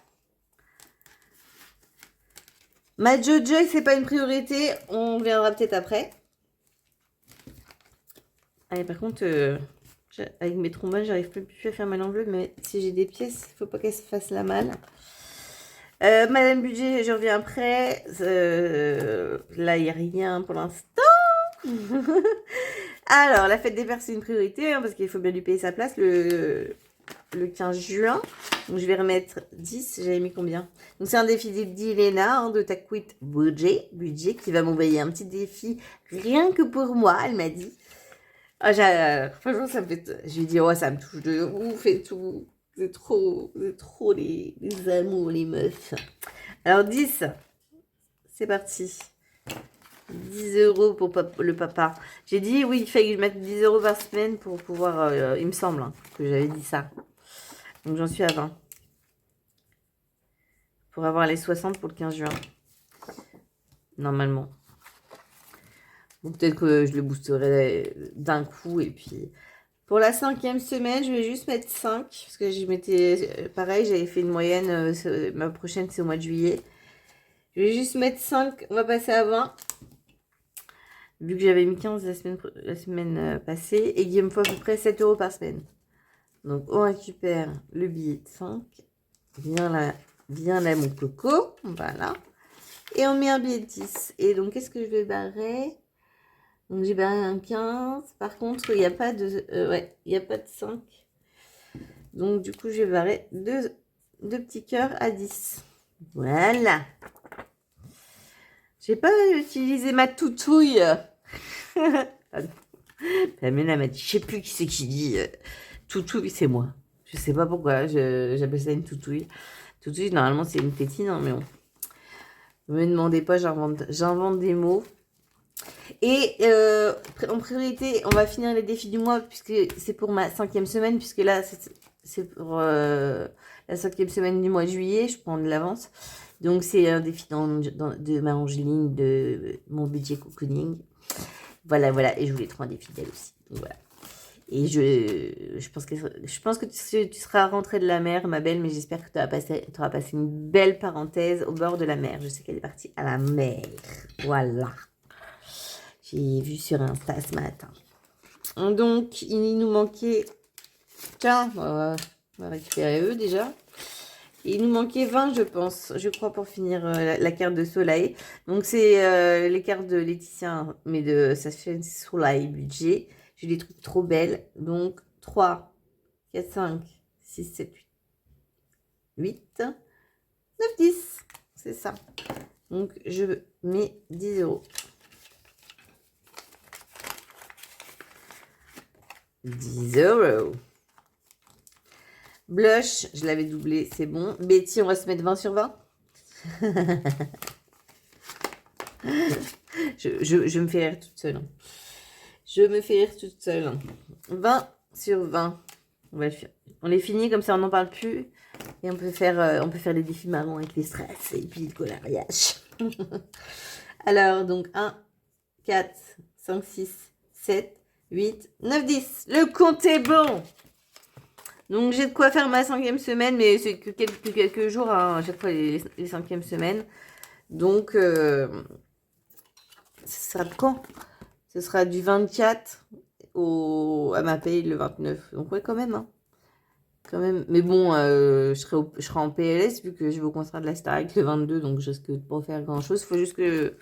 Ma Jojo, c'est pas une priorité. On viendra peut-être après. Allez, par contre, avec mes trombones, j'arrive plus à faire ma langue, mais si j'ai des pièces, il faut pas qu'elles se fassent la malle. Madame Budget, je reviens après. Là, il n'y a rien pour l'instant. Alors, la fête des pères, c'est une priorité, hein, parce qu'il faut bien lui payer sa place le 15 juin. Donc, je vais remettre 10. J'avais mis combien? Donc, c'est un défi d'Ilena, hein, de Taquit Budget, qui va m'envoyer un petit défi rien que pour moi, elle m'a dit. Ah, franchement, ça me fait... Je lui ai dit, ouais, ça me touche de ouf et tout. C'est trop les amours, les meufs. Alors, 10. C'est parti. 10 euros pour le papa. J'ai dit, oui, il fallait que je mette 10 euros par semaine pour pouvoir... il me semble hein, que j'avais dit ça. Donc, j'en suis à 20. Pour avoir les 60 pour le 15 juin. Normalement. Bon, peut-être que je le boosterai d'un coup. Et puis, pour la 5e semaine, je vais juste mettre 5. Parce que je m'étais... Pareil, j'avais fait une moyenne. Ma prochaine, c'est au mois de juillet. Je vais juste mettre 5. On va passer à 20. Vu que j'avais mis 15 la semaine passée. Et il me faut à peu près 7 euros par semaine. Donc, on récupère le billet de 5. Viens là, mon coco. Voilà. Et on met un billet de 10. Et donc, qu'est-ce que je vais barrer? Donc, j'ai barré un 15. Par contre, il n'y a pas de... ouais, il n'y a pas de 5. Donc, du coup, je vais barrer deux petits cœurs à 10. Voilà. J'ai pas utilisé ma toutouille. Pamela m'a dit, je sais plus qui c'est qui dit toutouille, c'est moi. Je sais pas pourquoi, j'appelle ça une toutouille. Toutouille, normalement, c'est une tétine, hein, mais bon. Ne me demandez pas, j'invente des mots. Et en priorité, on va finir les défis du mois, puisque c'est pour ma 5e semaine, puisque là, c'est pour la 5e semaine du mois de juillet, je prends de l'avance. Donc, c'est un défi de ma Angeline, de mon budget cocooning. Voilà, et je voulais 3 défis d'elle aussi. Donc, voilà. Et je pense que tu seras rentrée de la mer, ma belle, mais j'espère que tu auras passé une belle parenthèse au bord de la mer. Je sais qu'elle est partie à la mer. Voilà. J'ai vu sur Insta ce matin. Donc, il nous manquait... Tiens, on va récupérer eux déjà. Il nous manquait 20, je crois, pour finir la carte de Soleil. Donc, c'est les cartes de Laetitia, mais de sa chaîne Soleil Budget. Je les trouve trop belles. Donc, 3, 4, 5, 6, 7, 8, 9, 10. C'est ça. Donc, je mets 10 euros. 10 euros. Blush, je l'avais doublé, c'est bon. Betty, on va se mettre 20 sur 20. je me fais rire toute seule. Je me fais rire toute seule. 20 sur 20. On est fini, comme ça on n'en parle plus. Et on peut faire les défis marrons avec les stress et puis le coloriage. Alors, donc 1, 4, 5, 6, 7, 8, 9, 10. Le compte est bon. Donc, j'ai de quoi faire ma 5e semaine, mais c'est que quelques jours, hein, à chaque fois, les 5e semaines. Donc, ce sera de quand? Ce sera du 24 à ma paye le 29. Donc, ouais, quand même, hein. Quand même. Mais bon, je serai en PLS vu que je vais au concert de la Starac le 22, donc je risque de pas faire grand-chose. Il faut juste que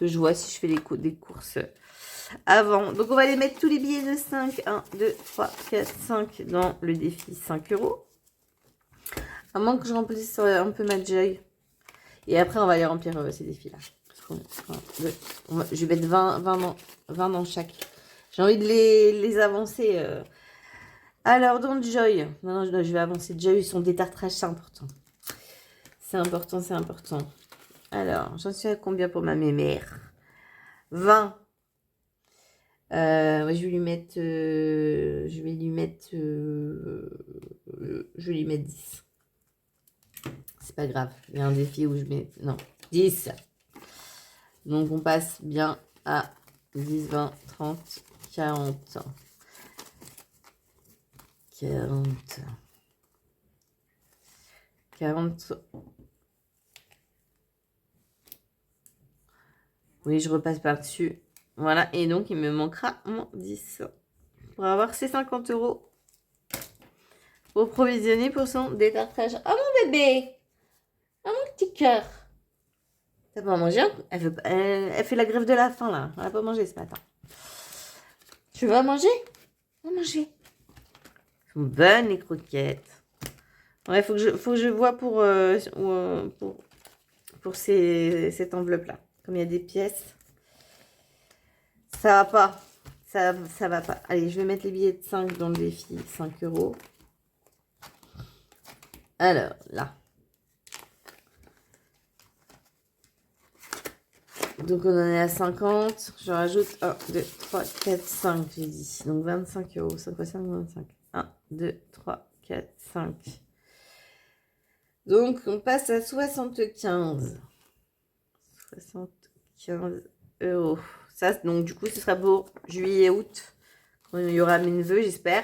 je vois si je fais des courses avant. Donc, on va aller mettre tous les billets de 5. 1, 2, 3, 4, 5 dans le défi 5 €. À moins que je remplisse un peu ma joy. Et après, on va aller remplir ces défis-là. Je vais mettre 20 dans chaque. J'ai envie de les avancer. Alors, dans Joy. Non, je vais avancer Joy. Son détartrage, c'est important. C'est important, c'est important. Alors, j'en suis à combien pour ma mémère? 20. Je vais lui mettre... je vais lui mettre 10. C'est pas grave. Il y a un défi où je mets... Non, 10. Donc, on passe bien à 10, 20, 30, 40. 40. Oui, je repasse par-dessus. Voilà, et donc il me manquera mon 10 pour avoir ces 50 € pour provisionner pour son détartrage. Oh mon bébé! Oh mon petit cœur! T'as pas mangé? Elle fait la grève de la faim là. Elle n'a pas mangé ce matin. Tu vas manger? On va manger. Elles sont bonnes les croquettes. Ouais, faut que je vois pour cette enveloppe-là. Comme il y a des pièces, ça va pas. Ça va pas. Allez, je vais mettre les billets de 5 dans le défi. 5 €. Alors, là. Donc, on en est à 50. Je rajoute 1, 2, 3, 4, 5, j'ai dit. Donc, 25 €. 5 fois 5, 25. 1, 2, 3, 4, 5. Donc, on passe à 75. 75 €. Ça, donc, du coup, ce sera pour juillet et août. Quand il y aura mes neveux, j'espère.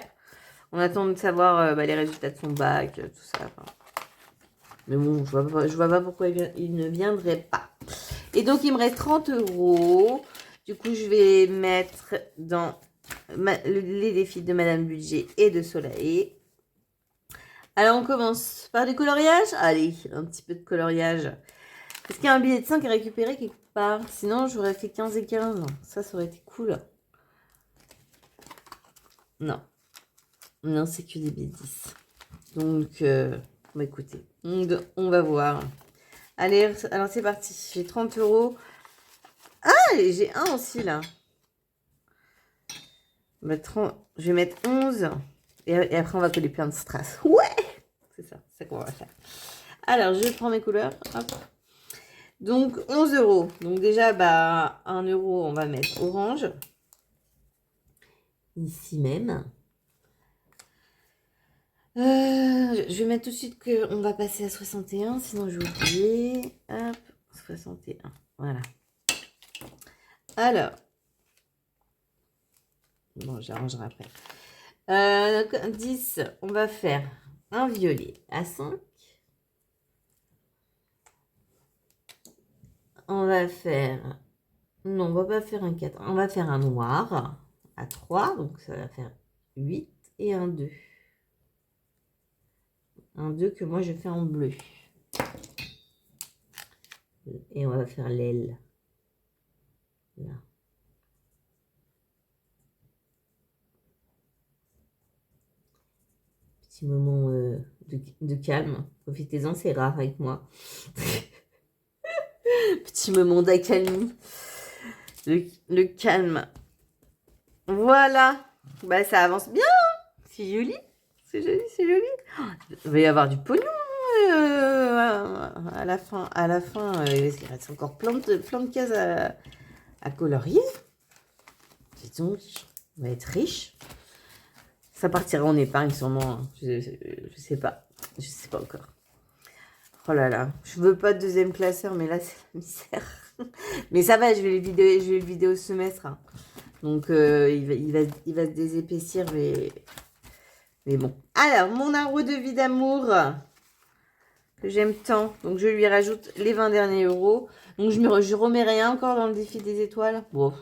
On attend de savoir les résultats de son bac, tout ça. Enfin. Mais bon, je vois pas pourquoi il ne viendrait pas. Et donc, il me reste 30 €. Du coup, je vais mettre dans les défis de Madame Budget et de Soleil. Alors, on commence par du coloriage. Allez, un petit peu de coloriage. Est-ce qu'il y a un billet de 5 à récupérer quelque part? Sinon, j'aurais fait 15 et 15. Ça aurait été cool. Non. Non, c'est que des billets de 10. Donc, écoutez, on va voir. Allez, alors c'est parti. J'ai 30 €. Ah, j'ai un aussi là. Bah, je vais mettre 11. Et après, on va coller plein de strass. Ouais! C'est ça qu'on va faire. Alors, je prends mes couleurs. Hop. Donc, 11 €. Donc, déjà, 1 €, on va mettre orange. Ici même. Je vais mettre tout de suite qu'on va passer à 61, sinon je vais oublier. Hop, 61. Voilà. Alors. Bon, j'arrangerai après. 10, on va faire un violet à 5. On va faire... Non, on va pas faire un 4. On va faire un noir à 3. Donc, ça va faire 8 et un 2. Un 2 que moi, je fais en bleu. Et on va faire l'aile. Là. Petit moment de calme. Profitez-en, c'est rare avec moi. Petit moment d'accalmie. Le calme. Voilà. Ça avance bien. C'est joli. C'est joli, c'est joli. Oh, il va y avoir du pognon à la fin. Il reste encore plein de cases à colorier. Dis donc, on va être riche. Ça partira en épargne sûrement. Je sais pas. Je sais pas encore. Oh là là. Je veux pas de deuxième classeur, mais là, c'est la misère. Mais ça va, je vais le vider au semestre. Hein. Donc, il va se désépaissir, mais bon. Alors, mon arbre de vie d'amour, que j'aime tant. Donc, je lui rajoute les 20 derniers euros. Donc, je remets rien encore dans le défi des étoiles. Bon.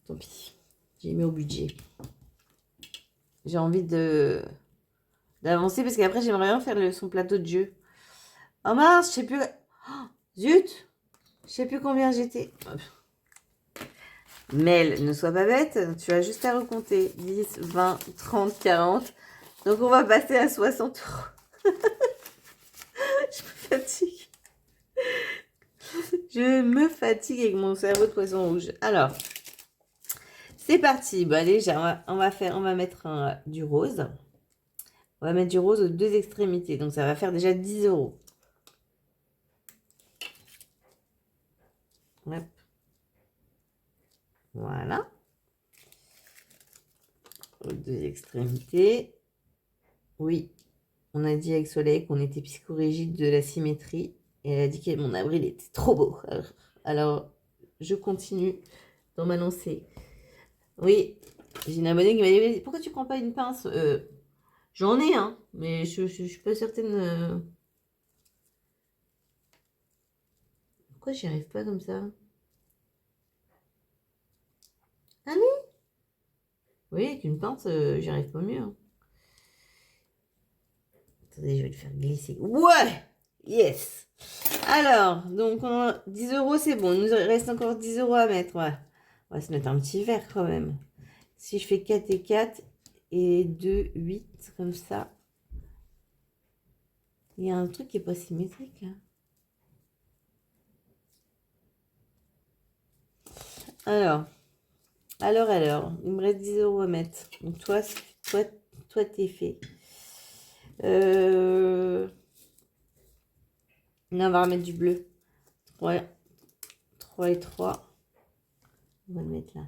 Tant pis. J'ai mis au budget. J'ai envie d'avancer parce qu'après, j'aimerais bien faire son plateau de jeu. Oh mince, je sais plus... Oh, zut! Je sais plus combien j'étais. Mel, ne sois pas bête, tu as juste à recompter. 10, 20, 30, 40. Donc on va passer à 60 euros. Je me fatigue. Je me fatigue avec mon cerveau de poisson rouge. Alors, c'est parti. Bon, allez, on va mettre du rose. On va mettre du rose aux deux extrémités. Donc ça va faire déjà 10 euros. Hop. Voilà. Aux deux extrémités. Oui, on a dit avec Soleil qu'on était psychorigide de la symétrie. Et elle a dit que mon avril était trop beau. Alors je continue dans ma lancée. Oui, j'ai une abonnée qui m'a dit, pourquoi tu prends pas une pince? J'en ai, hein, mais je suis pas certaine. Pourquoi j'y arrive pas comme ça? Ah oui? Oui, avec une pince, j'y arrive pas mieux. Hein. Attendez, je vais le faire glisser. Ouais! Yes! Alors, donc, 10 euros, c'est bon. Il nous reste encore 10 euros à mettre. Ouais. On va se mettre un petit verre quand même. Si je fais 4 et 4 et 2, 8, comme ça. Il y a un truc qui n'est pas symétrique. Hein. Alors, il me reste 10 euros à mettre. Donc, toi t'es fait. Là, on va remettre du bleu. 3 et 3. On va le mettre là.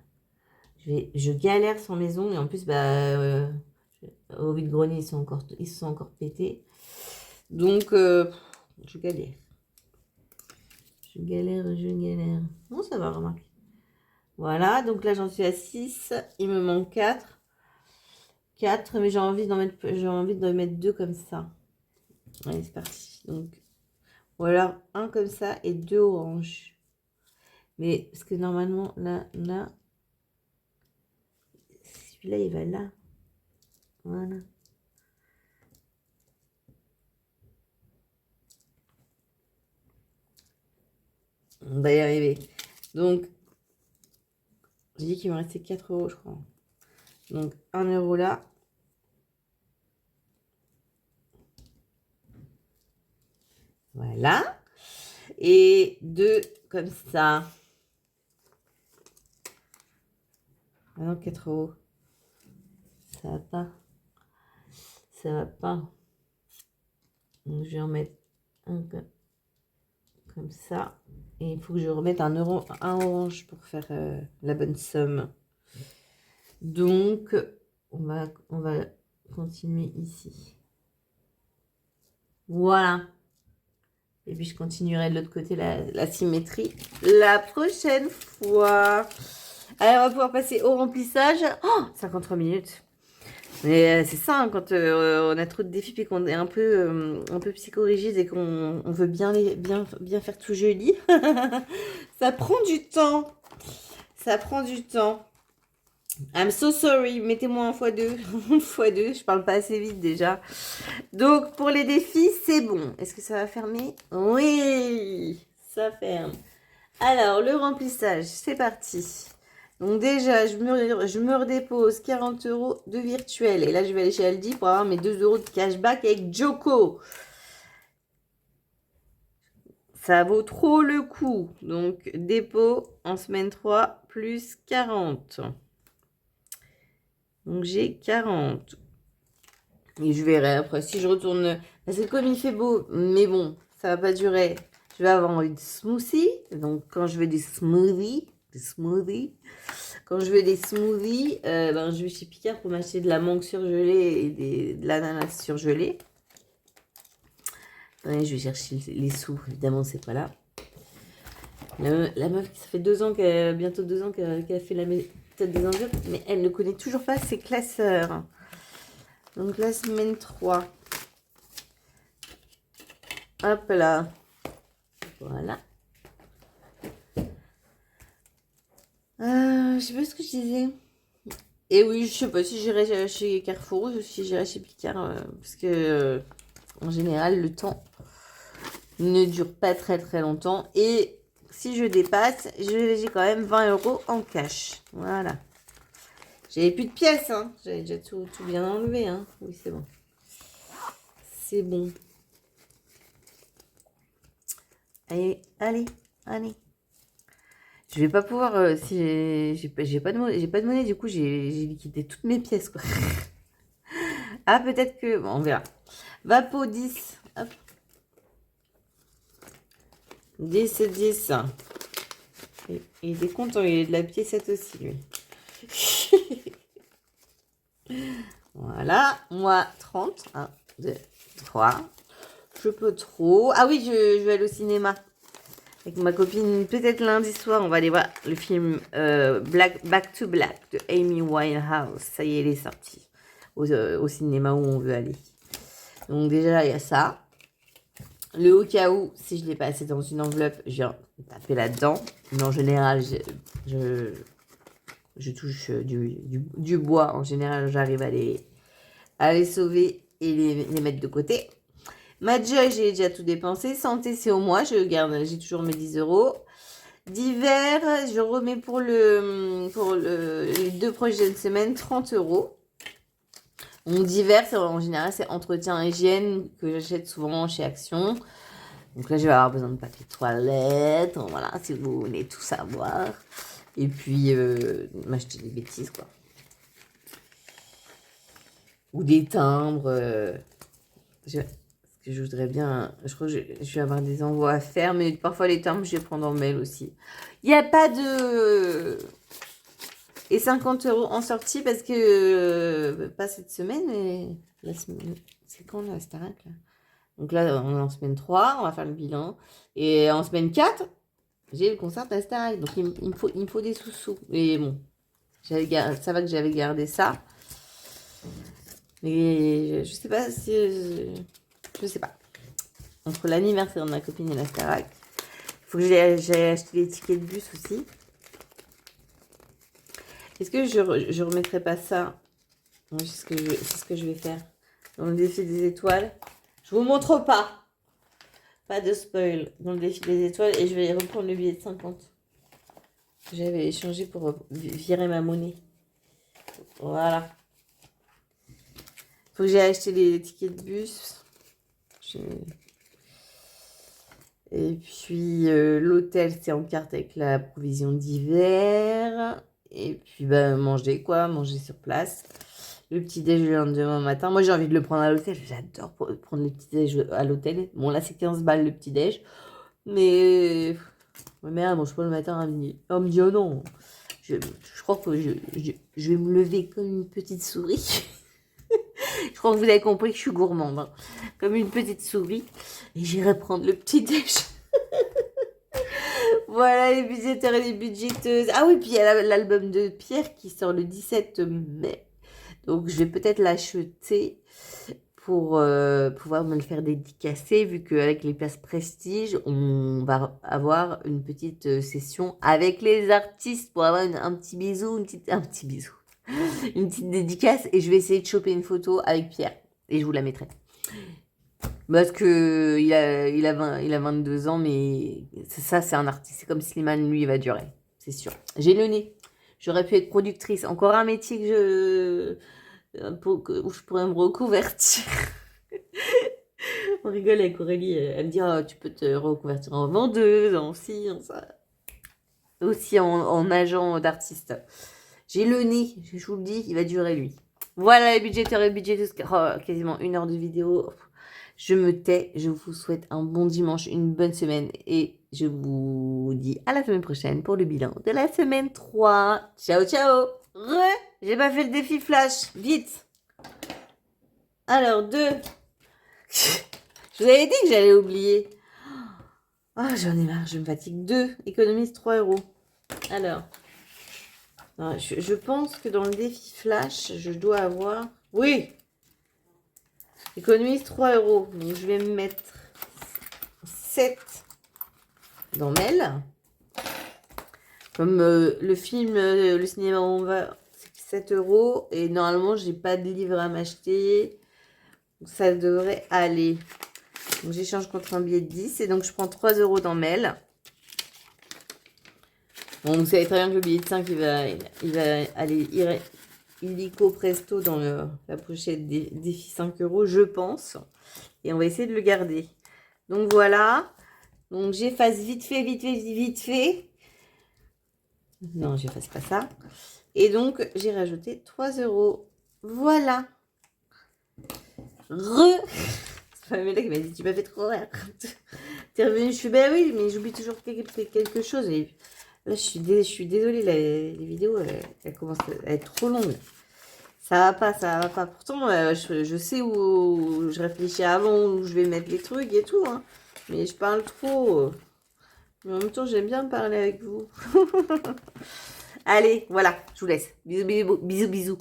Je galère sans maison et en plus, au vide-grenier, ils se sont encore pétés. Donc, je galère. Je galère. Non, ça va, remarquer. Voilà, donc là, j'en suis à 6. Il me manque 4. 4, mais j'ai envie de mettre 2 comme ça. Allez, c'est parti. Donc, voilà, un comme ça et 2 oranges. Mais, parce que normalement, là, celui-là, il va là. Voilà. On va y arriver. Donc, j'ai dit qu'il me restait 4 euros, je crois. Donc, 1 euro là. Voilà. Et 2 comme ça. Maintenant, 4 euros. Ça va pas. Ça va pas. Donc, je vais en mettre un comme ça. Et il faut que je remette un orange pour faire la bonne somme. Donc, on va continuer ici. Voilà. Et puis, je continuerai de l'autre côté la symétrie la prochaine fois. Alors, on va pouvoir passer au remplissage. Oh, 53 minutes. Mais c'est ça, hein, quand on a trop de défis et qu'on est un peu psychorigide et qu'on veut bien faire tout joli. Ça prend du temps. Ça prend du temps. I'm so sorry. Mettez-moi en x2. x2. Je parle pas assez vite déjà. Donc, pour les défis, c'est bon. Est-ce que ça va fermer? Oui, ça ferme. Alors, le remplissage, c'est parti. Donc déjà, je me redépose 40 euros de virtuel. Et là, je vais aller chez Aldi pour avoir mes 2 euros de cashback avec Joko. Ça vaut trop le coup. Donc, dépôt en semaine 3 plus 40. Donc, j'ai 40. Et je verrai après si je retourne. Parce que comme il fait beau, mais bon, ça va pas durer. Je vais avoir envie de smoothie. Donc, quand je veux des smoothies. Quand je veux des smoothies, je vais chez Picard pour m'acheter de la mangue surgelée et de l'ananas surgelé. Ouais, je vais chercher les sous, évidemment, c'est pas là. La meuf, ça fait 2 ans, bientôt 2 ans qu'elle a fait la méthode des enveloppes, mais elle ne connaît toujours pas ses classeurs. Donc la semaine 3. Hop là. Voilà. Je sais pas ce que je disais. Et oui, je sais pas si j'irai chez Carrefour ou si j'irai chez Picard. Parce que, en général, le temps ne dure pas très très longtemps. Et si je dépasse, j'ai quand même 20 € en cash. Voilà. J'avais plus de pièces, hein. J'avais déjà tout bien enlevé, hein. Oui, c'est bon. C'est bon. Allez, allez, allez. Je vais pas pouvoir, si j'ai pas de monnaie, du coup j'ai liquidé toutes mes pièces, quoi. Ah, peut-être que, bon, on verra. Vapo 10, hop. 10, 10. Il est content, il est de la piécette aussi, lui. Voilà, moi 30. 1, 2, 3. Je peux trop. Ah oui, je vais aller au cinéma. Avec ma copine, peut-être lundi soir, on va aller voir le film Back to Black de Amy Winehouse. Ça y est, il est sorti au cinéma où on veut aller. Donc déjà, il y a ça. Le au cas où, si je l'ai passé dans une enveloppe, je viens taper là-dedans. Mais en général, je touche du bois. En général, j'arrive à les sauver et les mettre de côté. Ma joy, j'ai déjà tout dépensé. Santé, c'est au mois. J'ai toujours mes 10 €. D'hiver, je remets pour les 2 prochaines semaines 30 €. Donc d'hiver, en général, c'est entretien hygiène que j'achète souvent chez Action. Donc là, je vais avoir besoin de papier de toilette. Voilà, si vous voulez tout savoir. Et puis, m'acheter des bêtises, quoi. Ou des timbres. Que je voudrais bien. Je crois que je vais avoir des envois à faire, mais parfois les timbres, je vais prendre en mail aussi. Il n'y a pas de. Et 50 € en sortie parce que. Pas cette semaine, mais. C'est quand la Starac là? Donc là, on est en semaine 3, on va faire le bilan. Et en semaine 4, j'ai le concert de la Starac. Donc il me faut des sous-sous. Et bon, ça va que j'avais gardé ça. Mais je sais pas si. Je sais pas. Entre l'anniversaire de ma copine et la Starac. Il faut que j'aille acheter les tickets de bus aussi. Est-ce que je remettrai pas ça? C'est ce que je vais faire. Dans le défi des étoiles. Je vous montre pas. Pas de spoil. Dans le défi des étoiles. Et je vais reprendre le billet de 50. J'avais échangé pour virer ma monnaie. Voilà. Faut que j'aille acheter les tickets de bus. Et puis l'hôtel, c'est en carte avec la provision d'hiver. Et puis manger sur place. Le petit déj le lendemain matin. Moi j'ai envie de le prendre à l'hôtel. J'adore prendre le petit déj à l'hôtel. Bon là c'est 15 balles le petit déj. Mais ma mère elle mange pas le matin à midi. Elle me dit oh non. Je crois que je vais me lever comme une petite souris. Je crois que vous avez compris que je suis gourmande. Hein. Comme une petite souris. Et j'irai prendre le petit déj. Voilà les budgétaires et les budgéteuses. Ah oui, puis il y a l'album de Pierre qui sort le 17 mai. Donc je vais peut-être l'acheter pour pouvoir me le faire dédicacer, vu qu'avec les places Prestige, on va avoir une petite session avec les artistes pour avoir un petit bisou, un petit bisou, une petite dédicace. Et je vais essayer de choper une photo avec Pierre et je vous la mettrai. Parce que il a 22 ans, mais ça, c'est un artiste. C'est comme Slimane, lui, il va durer. C'est sûr. J'ai le nez. J'aurais pu être productrice. Encore un métier où je pourrais me reconvertir. On rigole avec Aurélie. Elle me dit, oh, tu peux te reconvertir en vendeuse, en ci, en ça. Aussi en agent d'artiste. J'ai le nez. Je vous le dis, il va durer, lui. Voilà les budgétaires et budgéteuses. Oh, quasiment 1 heure de vidéo. Je me tais, je vous souhaite un bon dimanche, une bonne semaine et je vous dis à la semaine prochaine pour le bilan de la semaine 3. Ciao, ciao. J'ai pas fait le défi flash, vite. Alors, 2. Je vous avais dit que j'allais oublier. Ah, j'en ai marre, je me fatigue. 2, économise 3 euros. Alors, non, je pense que dans le défi flash, je dois avoir... Oui, économise 3 euros. Donc, je vais me mettre 7 dans Mail. Comme le film, le cinéma où on va, c'est 7 euros. Et normalement, j'ai pas de livre à m'acheter. Donc, ça devrait aller. Donc, j'échange contre un billet de 10. Et donc, je prends 3 euros dans Mail. Bon, vous savez très bien que le billet de 5, il va aller illico presto dans la pochette des défi 5 euros, je pense. Et on va essayer de le garder. Donc, voilà. Donc, j'efface vite fait, vite fait, vite fait. Non, j'efface pas ça. Et donc, j'ai rajouté 3 euros. Voilà. C'est pas Mela qui m'a dit, tu m'as fait trop rire. T'es revenu, je suis, ben oui, mais j'oublie toujours quelque chose. Et là, je suis désolée, les vidéos, elles commencent à être trop longues. Ça va pas, ça va pas. Pourtant, je sais où je réfléchis avant, où je vais mettre les trucs et tout. Hein. Mais je parle trop. Mais en même temps, j'aime bien parler avec vous. Allez, voilà, je vous laisse. Bisous, bisous, bisous, bisous.